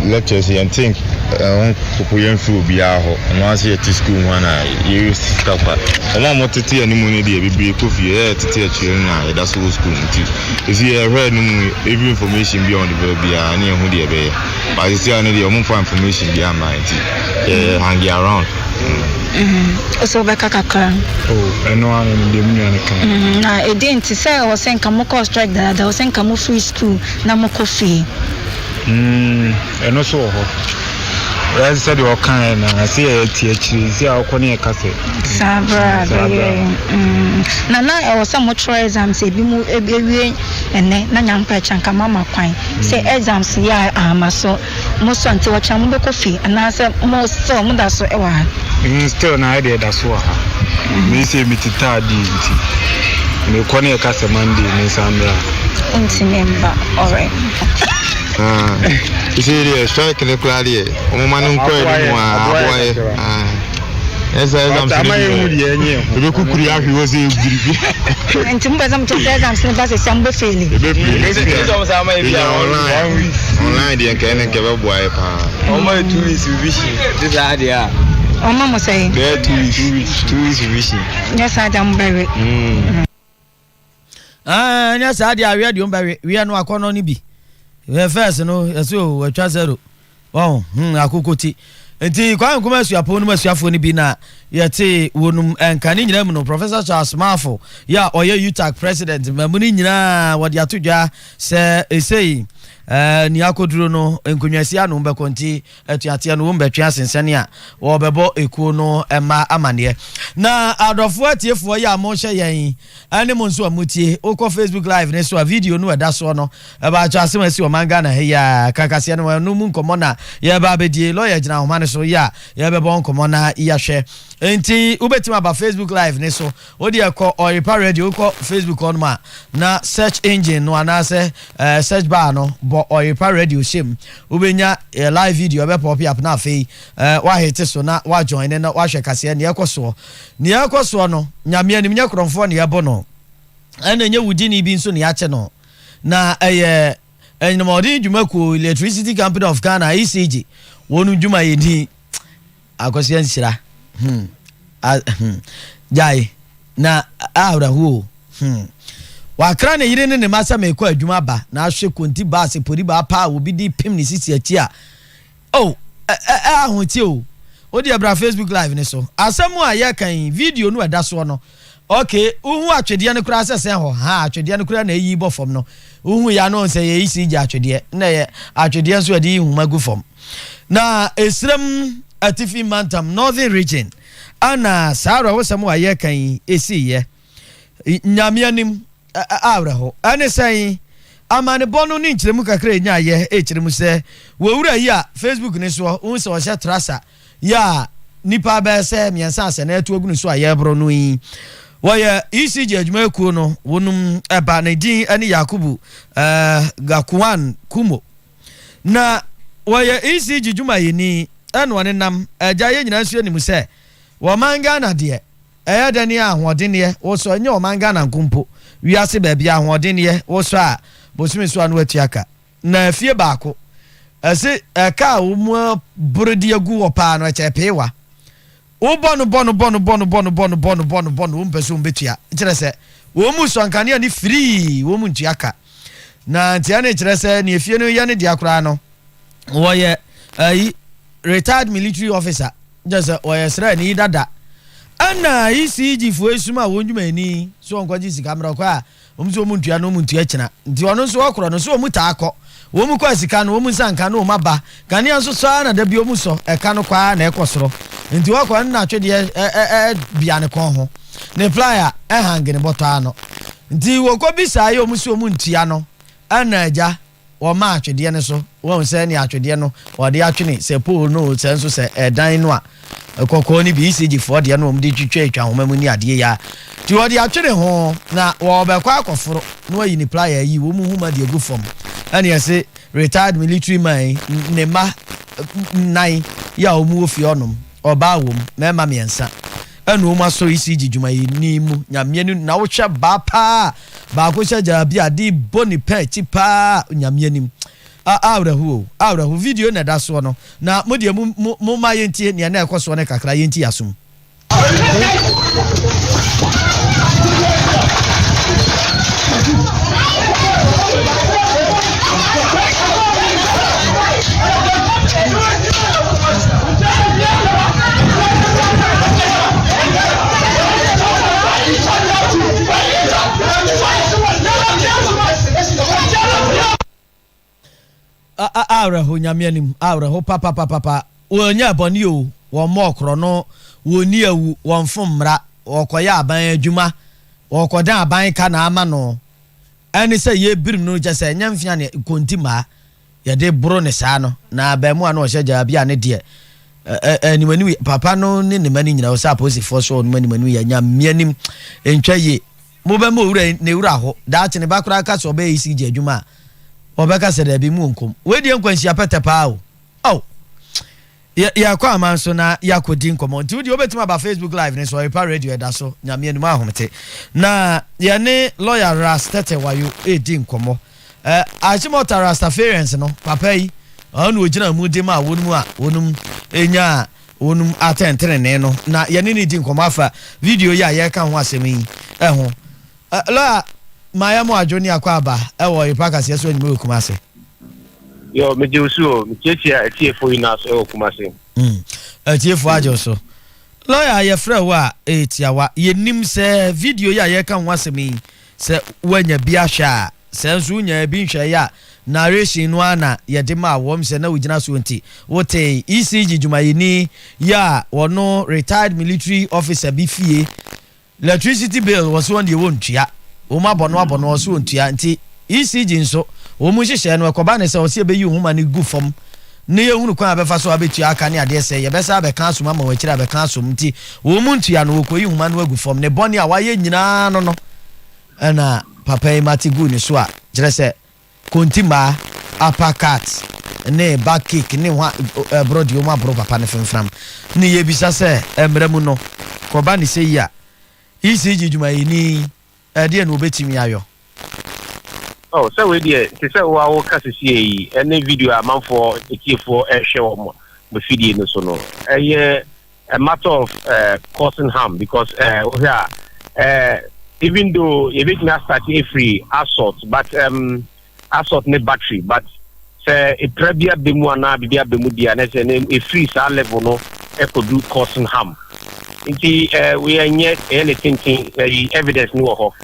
lectures and think kukuyen fu bia ho no ase at school one you stop o ma tete animu ne de bibire kofi tete achire na da so school nti is here read no every information be on the bia na ehu de be but is here no de o mo information bia ma nti hang around so beka kakra eno an de mu ne kan na e dey nti say o sen ka mo call strike that o sen ka mo free school na mo coffee eno so ho as said you can na say tie chiri say akone e kase sabra na e was some try exams e bi mu ewie ene na nyampa chanka mama kwan say exams ya amaso mo so nti wo cha mo be coffee na say mo so mo da so e wa still na ide da so ha me say mitita di nti me kone e kase mande me samra nti member alright Isi strike le klari o mo manu ko e mu aboye esa exam ebe kukuri ahwe wo se guribi nti mbe zam to exam se ba se sambo fail online dia kan nke be boy pa o ma 2 weeks vision this area o ma mo say 2 weeks vision yes adam berry yes ade awe de omba we no akono ni bi first no eso atwa zero akokoti enti kwa nkoma asuapo no asuafo ni bi na yete wonum enkane nyina mu no Professor Charles Mafo ya oye utag president mamu ni nyina wode atodwa se esei ni akoduro no enkonwasi anu be konti atuate no mbetwe asensene a wo bebo ekuo no ema amane na adofo atiefo ya mo hye yen ane mo nso amutie okọ Facebook live ne so a video no eda so no e ba cha asem asi o manga na he ya kakase no mu nkomo na ye ba bedie lawyer gina homa ne so ya ye bebo nkomo na ya hwe enti ubetima ba Facebook live ne so odi ekọ Oyerepa radio okọ Facebook on ma na search engine no anase search bar no Oyerepa radio shim ubenya live video be pop up na afei wa hit so na wa join na wa hwe kase ne ekoso no nyame anim nya kromfo ne yebo no ena nya wudi ni bi nso ne ya che no na enyamodi dwumaku Electricity Company of Ghana ECG wonu dwuma yedi akosia nhyira jai na ahrahu wakra ne yire ne masa me kwa adwuma ba na ahwe konti ba se pori ba pa obi di pim ne sisi achi a ahoti o odi abra Facebook live ne so asemu a ye kan video no eda so no okay uhu atwede ne kura sese ho ha atwede ne kura na yi bo fom no uhu ya no se ye isi ja atwede na ye atwede so ade yi hu magu fom na esrem atifi mantam northern region ana sara wo semu a ye kan esi ye nyamianim awraho ane sai amane bonu ni nkyeremu kakra nya ye ekyeremu se wo wura yi a Facebook ne so un se wo hye trasa ya nipa ba se miensa ase na etu ogunu so aye bro no yi wo ye ECG adwuma ku no wonum eba na din ane Yakubu Gakuan Kumo na wo ye ECG dwuma yi ni eno ne nam agya ye nyina so anim se wo manga na de dani ahoden ye wo so nye wo manga na nkumpo wiase ba bia ahoden ye wo so a bosumi so anu atuaka na fie baako ase ka wo mu brodi agu wo pa no chepewa wo bonu wo mpeso mbetua kire se wo mu so ankane ni free wo mu ntuaka na ntia na kire se ne fie no ya ne dia kura no wo ye retired military officer just wo ye sra ni dada ana ECG fo esuma wonjuma ni so nkwaji sika mra kwa omso omuntua no omuntua kina nti ono so okro no so omuta akọ wo mu kwa sika no wo mu sanka no maba kane anso so na da bi omu so eka no kwa na ekosoro nti wo kwa na atwede bia ne kon ho ne flyer hangi ne boto ano nti wo ko bisa ye omu so omuntua no ana aja wo ma atwede ne so wo se ne atwede no wo de atwene se po no se nso se edan no a kokko ni bi ECG for de no omdi twetwa homa mu ni ade ya ti wo de atwere ho na wo be kwa akoforo no ayi ni player yi wo mu huma de egu fom ani ese retired military man ne ma nine ya omu ofi onom oba wom na ma miensa anu ma so ECG dwuma yi ni mu nyamie na wo hwe ba pa ba ko hwe ja bi ade boni pa chi pa nyamie ni awrahu video na da so no na modie mu ma yentie ne na ekoso ne kakra yenti asum awraho nyamianim awraho papa wonya boni o wo mokro no woni awu wo mfomra okoya aban adwuma okodan aban ka na ama no ani se ye birim no je se nyamfia ne kontima ye de bro ne sa no na abamu ana o hyeja bia ne de animani papa no ne ne mani nyina o sa posi for so no mani ya nyamianim entwaye mo ba mo wura ne wura ho da che ne bakura ka so ba ECG adwuma obeka se da bi mu nkom we die nkwansia pete pa o ya kwa amanso na yakodi nkomo nti udi obetima ba Facebook live ne so Oyerepa radio eda so nyame enu ahomete na ye ne lawyer Rastete wayo edi nkomo achimota Rastafarians no papa yi anu ogina mu de ma wonum a wonum enya wonum atentere ne no na ye ne di nkomo afa video ya ye ka ho asem yi ho la maya mo ajoni akwa aba wo Oyerepa kase so nyime okumase yo mejusu mchechi atiefo ina so okumase atiefo ajo so lawyer ye frɛ wa etiawa yenim se video ya ye ka ho asem se wanya bi ahwa se nso nya bi nhwe ya narration no ana ye de ma wom se na wugina so nti wote ECG dwumayini ya wono retired military officer bi fie electricity bill was one de wontua o ma bono so ontua nti ECG nso o mu hyehyɛ no ekoba ne se o se be yi huma ne gu fom ne ye hunu kwa abefa so abetua aka ne ade se ye besa abeka asoma ma wakira abeka asom nti o mu ntua no ko yi huma no agu fom ne boni a waye nyina no na papa yi mati gu ne so a kire se kontima apakat ne back kick ne wa brodi o ma bro papa ne femfram ne ye bisa se emremu no ko ba ne se yi a ECG dwumayini ade na obetimi ayo oh so we dey say wa wo kasisi yi any video amanfo ekifo ehwe wo mo fidie no so no a matter of causing harm because here even though you make not start a free assault, but assault ne battery, but say a prebia bemuana bibia bemudia and a free sal level no could do causing harm. Inti we are yet anything evidence no ho.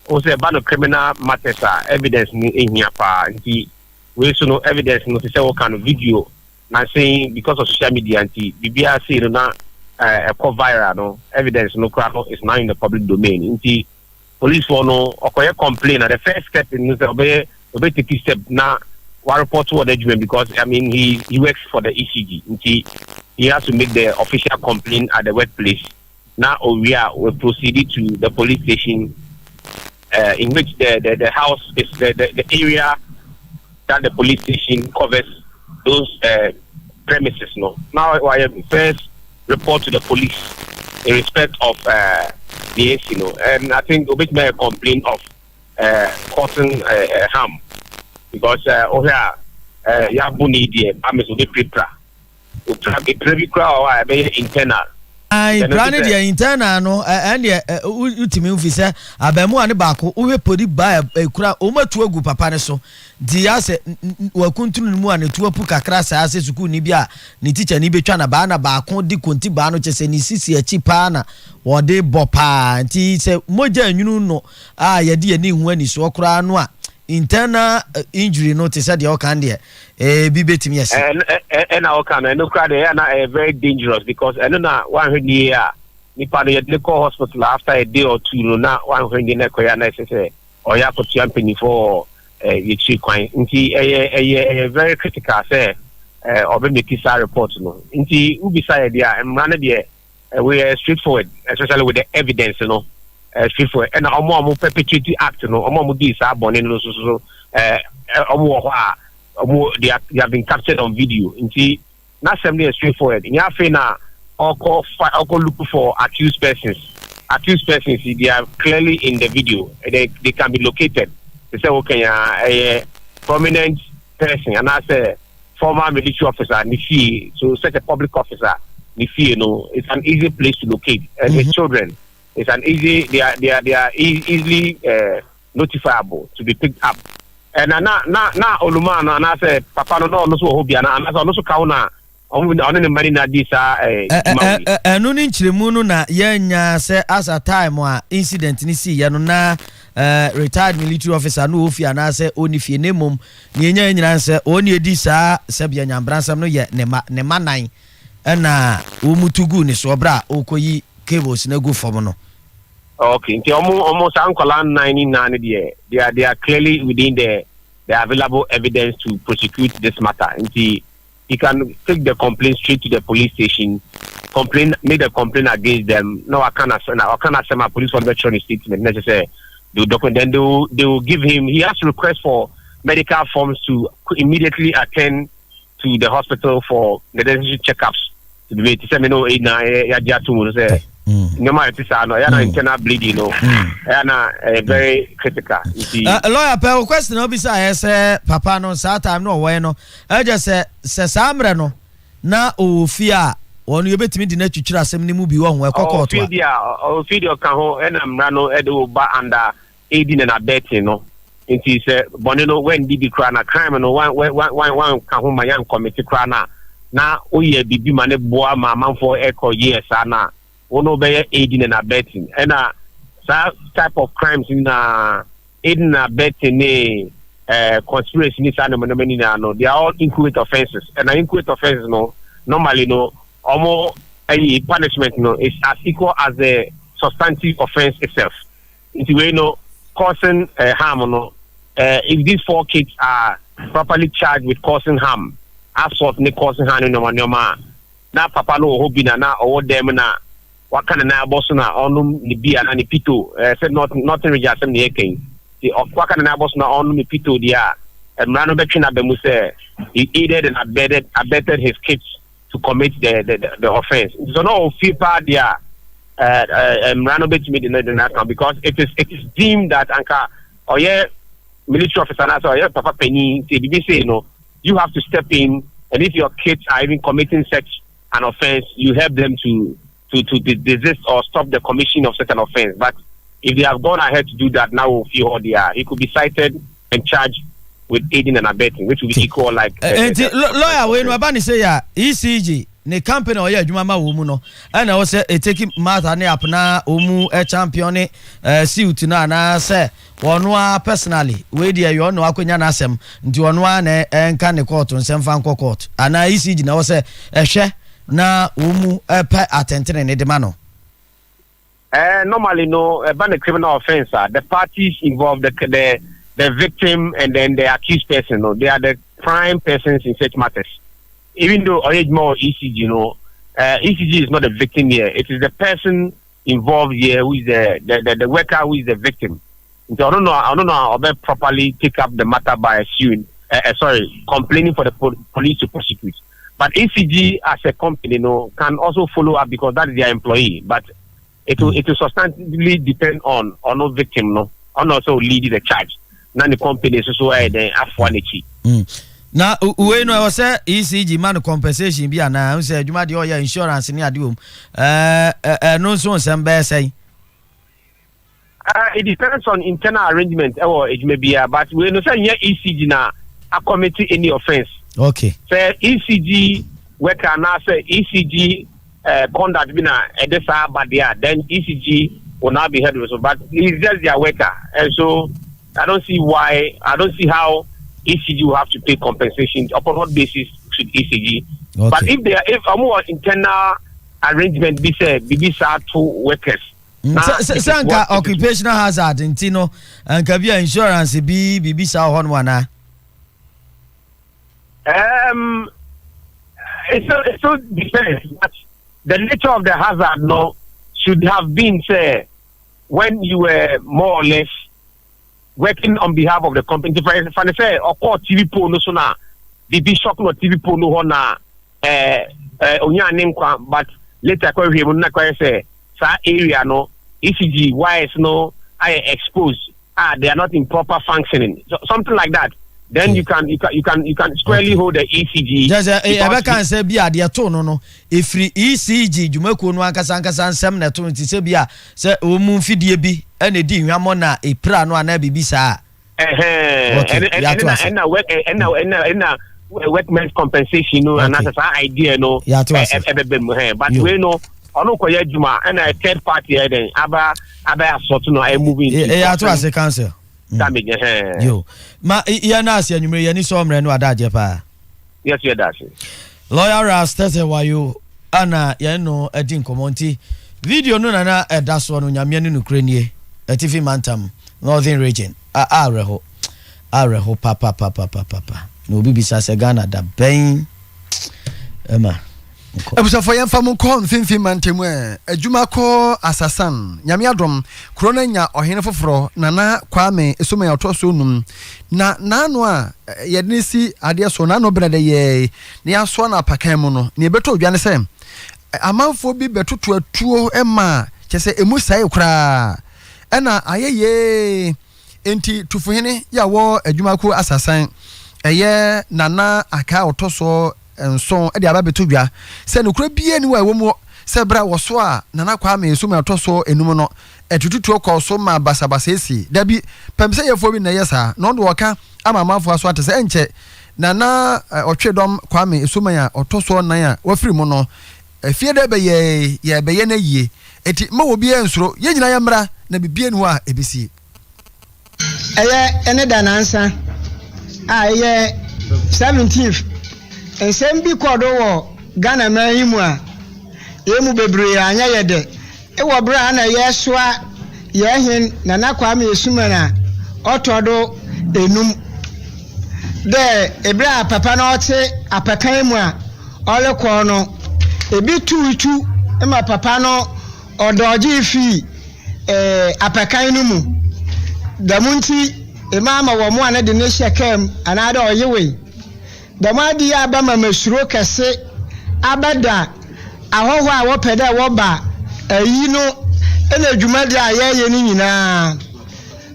Also about criminal matters evidence in here pa. Inti we also no evidence no to say what kind of video. Now saying because of social media inti bibia say no a viral no evidence no crap is now in the public domain. Inti police for no okoye complain at the first step in the obey take step now one report to the judgment because I mean he works for the ECG. He has to make the official complaint at the workplace. Now we proceeded to the police station in which the house is the area that the police station covers those premises. No. Now I first report to the police in respect of the AC, and I think we made a complaint of causing harm because Yabuni the Amis will be prepared. Internal. Branded the internal no and the ultimate officer abemu ane baako we podi ba ekura o matu agu papa ne so di ase wakuntunu mu ane tuapu kakra sa ase suku ni bia ni teacher ni betwa na ba na baako di konti ba no chese ni sisi achi pa na wo de bopa nti se moja anwunu no ye de ani hu ani so okura no a internal injury no te said you can there be betting yes and our can no crowd are very dangerous because I don't know 100 year nipa no call hospital after a day or two no na 100 na koya na say or ya ko champion for you chi kwan nti very critical say obe make this report no nti ubi side there and run there we are straightforward especially with the evidence no straightforward and omo perpetuate act no omo do is abone no so they have been captured on video. Inti not simply straightforward. In your na or look for accused persons. Accused persons they are clearly in the video. They can be located. They say okay, a prominent person and as a former military officer, Nifi, so such a public officer, Nifi, it's an easy place to locate. And the children, it's an easy. They are easily notifiable to be picked up. And na oluma na say papa no so hobia na so so kauna on the marina this enu ni nchiremu no na yenya say as a time a incident ni si ye no na retired military officer no ofia na say oni fie nemom ni yenya nyina say oni edi sa sabia nyambransam no ye ne manan na wo mutugu ni so bra okoyi cables na go form no. Okay, almost Uncle 99 they are clearly within the available evidence to prosecute this matter. And he can take the complaint straight to the police station, make the complaint against them. No, I cannot say my police for the statement necessary. Then they will give him. He has to request for medical forms to immediately attend to the hospital for the necessary checkups to be made. No matter internal bleeding, very critical. Lawyer, per question, no be say papa no sa time no way no. I just say samre no na o fear won you betimi di na twitwira asem ni mu bi wo ho e kokko to. O video kan ho e na mra no e do ba under aiding and abetting no. Nti say bonino when did the crime no one kan ho ma yan committee crime na o ye bibi ma ne boa ma manfo e ko years na one be aiding and abetting and type of crimes in aiding and abetting conspiracy ni sa no they are all inchoate offenses and inchoate offenses no normally no almost any punishment no is as equal as the substantive offense itself. It's way no causing harm no if these 4 kids are properly charged with causing harm assault ni causing harm no na papa no hobi na or them na what kind of na boss na onum ni bia na ni pito said nothing rejas them the king the of what kind of boss na onum ni pito dia mrano between abemu say he aided and abetted his kids to commit the offense so no feel part dia mrano between the because it is deemed that anka or military officer na so papa penny say no you have to step in and if your kids are even committing such an offense you help them to desist or stop the commission of such an offense. But if they have gone ahead to do that, now we'll feel how they are. He could be cited and charged with aiding and abetting, which will be equal like. Lawyer, when Wabani say ECG. Ne company oya adwuma ma wo mu no na wo se eteki matter ne apna omu champion suit na na se wono a personally we dey you no akonya na asem nti wono a na enka ne court nsem fa nko court ana ECG na wo se ehwe na omu pe atentene ne de ma no normally no ban a criminal offense the parties involved the victim and then the accused person no they are the prime persons in such matters. Even though Oyerepa ECG, ECG is not the victim here. It is the person involved here who is the worker who is the victim. So I don't know how they properly take up the matter by complaining for the police to prosecute. But ECG as a company, can also follow up because that is their employee. But it will substantially depend on no victim, on also leading the charge. Now the company is also then afwaniki. Na we no was say ECG man compensation bi ana say adwuma de oya insurance ni ade no so nsem be say it depends on internal arrangement or it may be but we no say ECG na a committee any offense. Okay. Say ECG worker na say ECG conduct bi na edesa badia then ECG will not be held responsible, but it's just their worker, and so I don't see how ECG will have to pay compensation. Upon what basis should ECG? Okay. But if a more internal arrangement be said, two workers. Sanka occupational hazard intino and kabia insurance be sa hon wana. It so depends. But the nature of the hazard should have been say when you were more or less working on behalf of the company. If I say, of course, TV pool no sooner, the bishop no TV pool no hona, but later we will say, area no, ECG, wires no, I exposed, they are not in proper functioning. So, something like that. Then you can squarely hold the ECG. Just I can say be a dear tone no. If ECG Jumeko no ankasankasan sem na to nti se bia se omu fidie bi ene di hwamo na epra no ana bibisa. Workmen's compensation no and as idea no. But we know ono koye juma and a third party then aba sort no I moving. Yeah, to as a council. Yo, ma na asi anwumre yani so mre no adaje pa. Yes, you dash. Lawyer Rastese wayo ana ye no edi nkomonti video no na eda so no nyame ne nukrenie atifi mantam northern region areho papa no bibi sa se Ghana da ben ema Ebusa for yam famu ko mfimfim mantemu adwuma ko asasan nyame adom krona nya ohene foforo nana kwame esoma ya toso num na nano a yednisi ade so nano brede ye ne aso na pakan mu no ne beto odwane se amanfo bi betoto atuo ema kyese emu sai kura ena ayeye enti tufuhene ya wo adwuma ko asasan eye nana aka otoso enso e de ababeto dwa se no kura bie ni wa wo se bra wo so a nana kwa me so me atoso enum no etututu ko so ma basabasa esi dabi pemse yefo bi na yesa no do woka ama manfo aso atese enche nana otwedom kwa me so me ya otoso nan a wafiri mu no efie de be ye na yie eti ma wo bie nsuro ye nyina ya mra na bibie ni wa ebisi ene danansa eye 17th ensem bi kodo wo Ghana man yimu a yemu bebre anya yede e wo bra na yeswa ye hin na nakwa ma esuma na otodo enum de ebra papa na ote apakan mu a ole ko no ebi tuitu e ma papa no odoji fi apakan no mu damunti e mama wo mu ana de ne shekam ana da oyewe damadi aba mamasuro kese abada ahoho a wopeda woba ayi no ena adwuma de ayeye ni nyina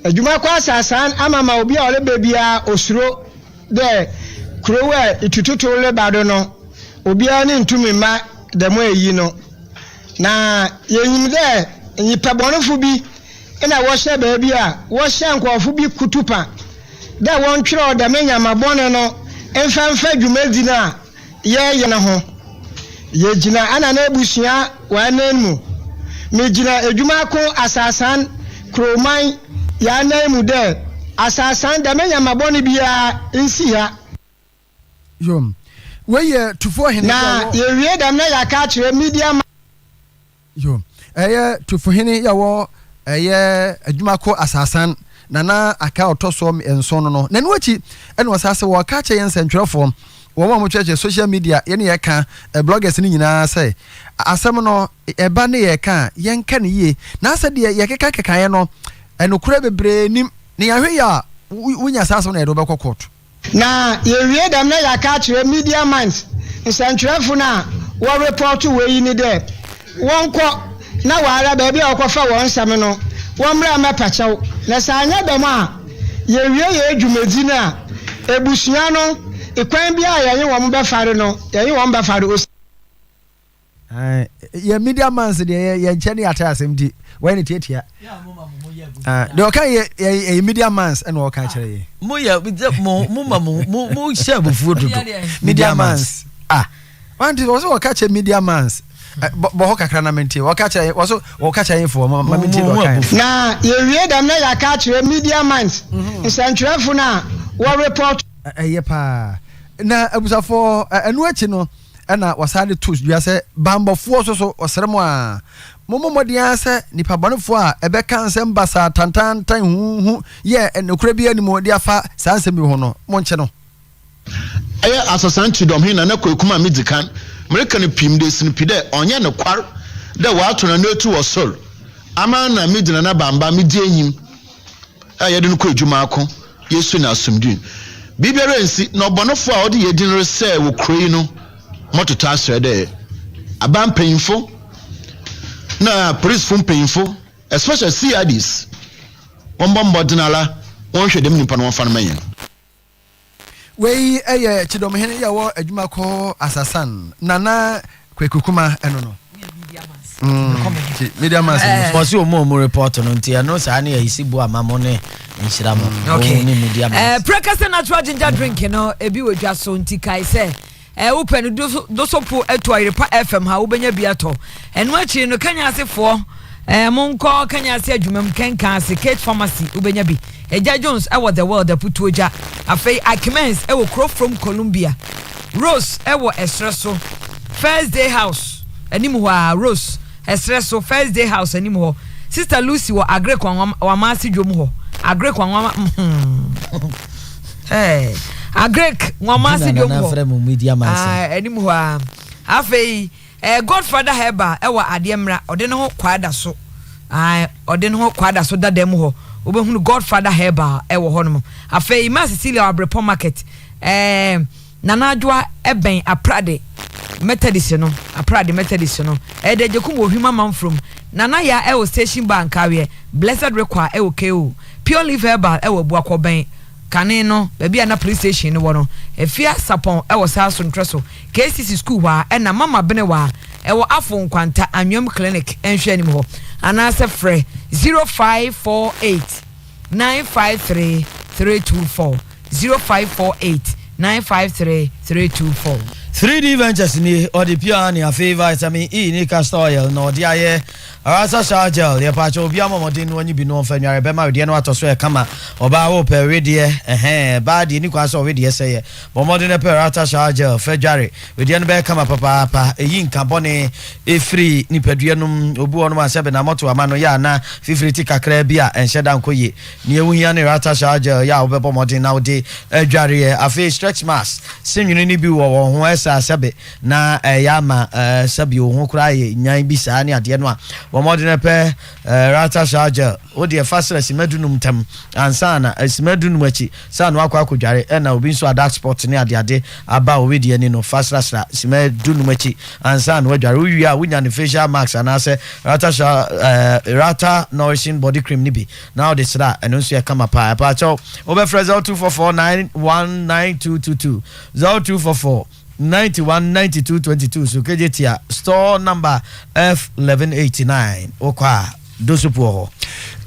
adwuma kwa sasan amama obi a ole bebia osuro de krowe itututu le bado no obi ani ntumi ma demo ayi no na yenyim de nyipa bonofo bi ina wo hye baabi a wo hye nkofo bi kutupa da won twere da menya mabone no emfa dwumadi na ye na ho ye gina ana na ebusua wa nanmu me gina edwuma ko asasan kroman ya nanmu de asasan da menya mabone bia nsi ha yom weye tufo hene na ye wie da na ya ka kire media yom tufo hene ya wo edwuma ko asasan nana aka otoso enso no na nuachi ene wasase wo ka che yensentwerefo wo mo cheche social media ye ne ye ka bloggers ni nyina say asem no eba ne ye ka yenka ne ye na ase de ye keka ye no enokura bebre nim ne ya hwe ya wunya sase no edo be kokot na ye wie dam na ya ka kire media minds nsentwerefo na wo report we yi ni de wonko na wara ba bia okofa won sam no womra mapachaw na sanya dem a ye wie ye adwumadi na ebusua no ikwan bia ye won be fare no ye won be fare ye media man se de ye ncheni ata asem di when it yetia de okay ye media mans and what can ye mo ye mo share bufu do media mans want it was what catch media mans bo ho kakra na menti what catch was what catch info ma menti do kan na ye wie dam na ya catch media mans nsantwerefo na wo report pa na abusafo anu achi no na wasade tools dua se bambofo so osremo a momodian se nipa bonefo a ebe kan se mbasa tantantan hu ye enokura bi animo dia fa sansemi ho no monche no aya asasanti dom hin na kwekuma medikan american pim de sin pide onye ne kwar de wa to na netu osol ama na medina na bamba medi enyim aya de no kwadwuma ako yesu na asumdin bibere nsi na obonefo a ode yedin rese wo kroi no mototo asrede aban painfo na police fun painfo especially CIDs ombombo dinala won hwe dem nipa no won fa no mayen wei chidom hene ya wo adwuma ko asasan nana kwekukuma eno no media mass was you mo report no ntia no sa na yisibu amamo ne nshira mo okay media mass prekasa natural ginger drink no ebi wedwa so ntikai se open do so po eto Oyerepa FM ha wobenya biato eno achi no kanya asefo monko kanya ase adwumam kenka ase Kate Pharmacy wobenya bi Eja Jones ewo the world aputuoja afei Akimens ewo Crow from Colombia Rose ewo Espresso First Day House animu ho Rose Espresso First Day House animu ho Sister Lucy wo Agre kwa wamasi dwom ho Agre kwa wama Agrek wamasi dwom ho animu ho afei Godfather Heba ewa ademra ode ne ho kwada so ode ne ho kwada so dadam ho obehunu Godfather Heba ewo ho no afei ma Cecilia Abrepo market nanadwa eben aprade Methodist no aprade Methodist no de jekum ohwima man from nana ya ewo station bank awe blessed require ewo KO pure live herbal ewo buakoben kane no baabi na police station no no efia sapon ewo saso ntreso KCC school wa na mama bene wa ewo afo nkwanta anwam clinic enhwe anim ho anase frɛ 0548 953 324 0548 953 324 3D Ventures ni odi pia ni a favor vitamin E ni castor oil no dia ye arasa chargel ye pa cho bia momodin no anyi bi no fa nware be ma we de no atoso e kama oba wo pe we de ba de ni kwa so we de say ye momodin pe arasa chargel fa dware we de no be kama papa eyi nka bone e free ni padua no obu ono ma sebe na moto ama no ya na fifiri ti kakra bia enhye dan koye ni ewuhia ni arasa chargel ya obebo modin na odi dware ye afi stretch mass sinwini ni bi wo ho sabe na yama sabi ohun kura ye nyan bi sa ni ade no a wo modern pe rata charger o de fasila simadunum tam ansa na simadunum achi sa no akwa akodware na obi nso adak sport ni ade aba o we de ni no fasila simadunum achi ansa na wadware o wi a wunya ne facial mask ana se rata nourishing body cream ni bi now this ra eno nso e kama pa cho obe frezo 244919222 0244 91 92 22 so kejetia store number F1189 okwa dosupo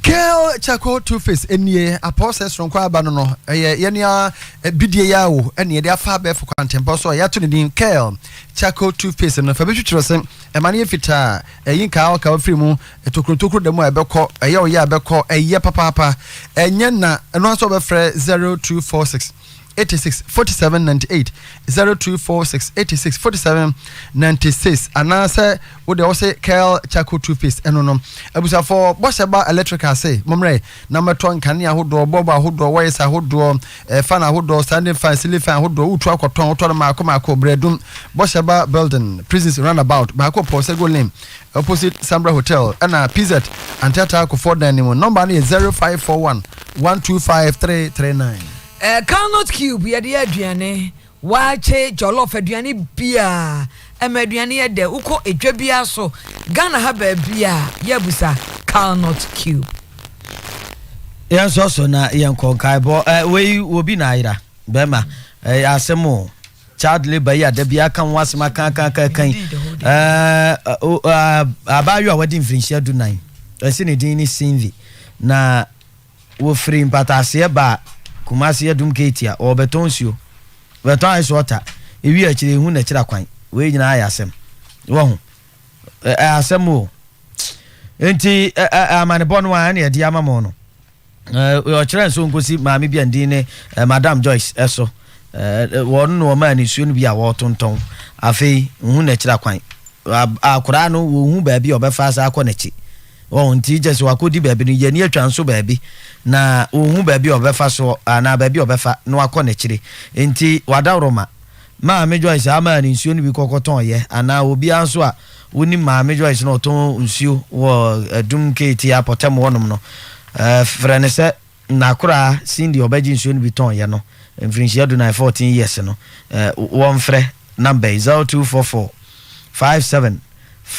Kel Chaco Two-Face enie apose from kwa ba no yenia bidie ya wo ene de afa be for contempo so ya to ne din Kel Chaco Two-Face no fa betwitro se e mane fita yinka o ka free mu tokro de mu e bekọ eye o ya bekọ eye papa enye na no so be frɛ 0246 86 47 98 0246 86 47 96 anase wo de wo say Kel Chaco Two-Face eno no abusa for bosheba electrical say momre na meto nkane ahodo bobo ahodo wires ahodo fan ahodo standing fan ceiling fan ahodo utu akoton utu ma akoma bredum bosheba building prisons roundabout ba ko pose go lane opposite Sambra Hotel na PZ Antata ko for name number is 0541 125 Carnot Cube ya de aduane wache jollof aduane bia aduane ya de uko edwa bia so Ghana ha ba bia ya busa Carnot Cube yan so na yan kon kai bo we obi na ira be ma asemo child labor ya de bia kan wasema kan abayo a wedding finish do 9 ese ne din ni Cindy na wo free mpatase ba Kumasi yadum ketia o betonsuo beton ice water ewi akire hu na kira kwan we nyina ayasem wo hu asem o enti amane bon wa na yedi amamo no o kire nso nkosi maami bia ndin ne Madam Joyce eso won no ma ni suo no bia wo tonton afei hu na kira kwan akura no wo hu ba bia obefa sa akọ oh nti just wakodi baabi no ye ni atwa nso baabi na ohun baabi obefa so na baabi obefa no akọ na kire nti wadawroma ma me Joyce ama ni nsuo ni bi kokoton ye ana obi anso a woni ma me Joyce no ton nsuo wo adum keti apotem wonom no frene se na kura Cindy obeji nsuo ni bi ton ye no mfrinshia do na 14 years no won frɛ number 0244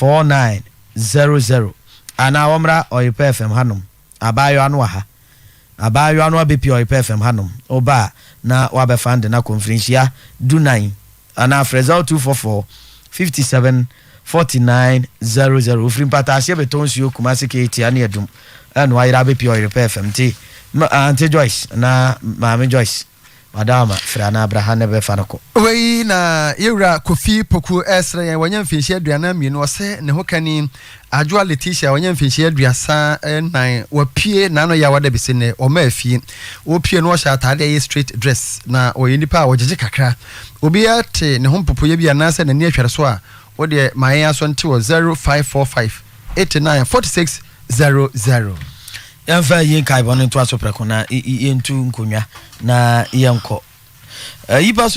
574900 ana womra Oyerepa FM hanom abayo anu aha abayo anu abepi Oyerepa FM hanom oba na wabefande na conference do 9 ana freza 244 574900 ufrim patashe betonsuo Kumasi keti ani edum anu ayira abepi Oyerepa FM ti Auntie Joyce na Mama Joyce Madama Frana Abraham nebe fanako we na yewra Kofi Poku esre yan wanya mfinhye aduana mienu ose ne hokani Ajua Letitia wanya mfinhye aduasa nan wapie na no ya wada bise ne o ma afie wopie no hya atade ye straight dress na oyenipa a wogege kakra obi ate ne hompopo ye bia na se ne ne ahwere so a wo de mayen aso nte wo 0545 894600 Yanfa yin kai bono to aso preko na yentu nkonwa na yenko yiba so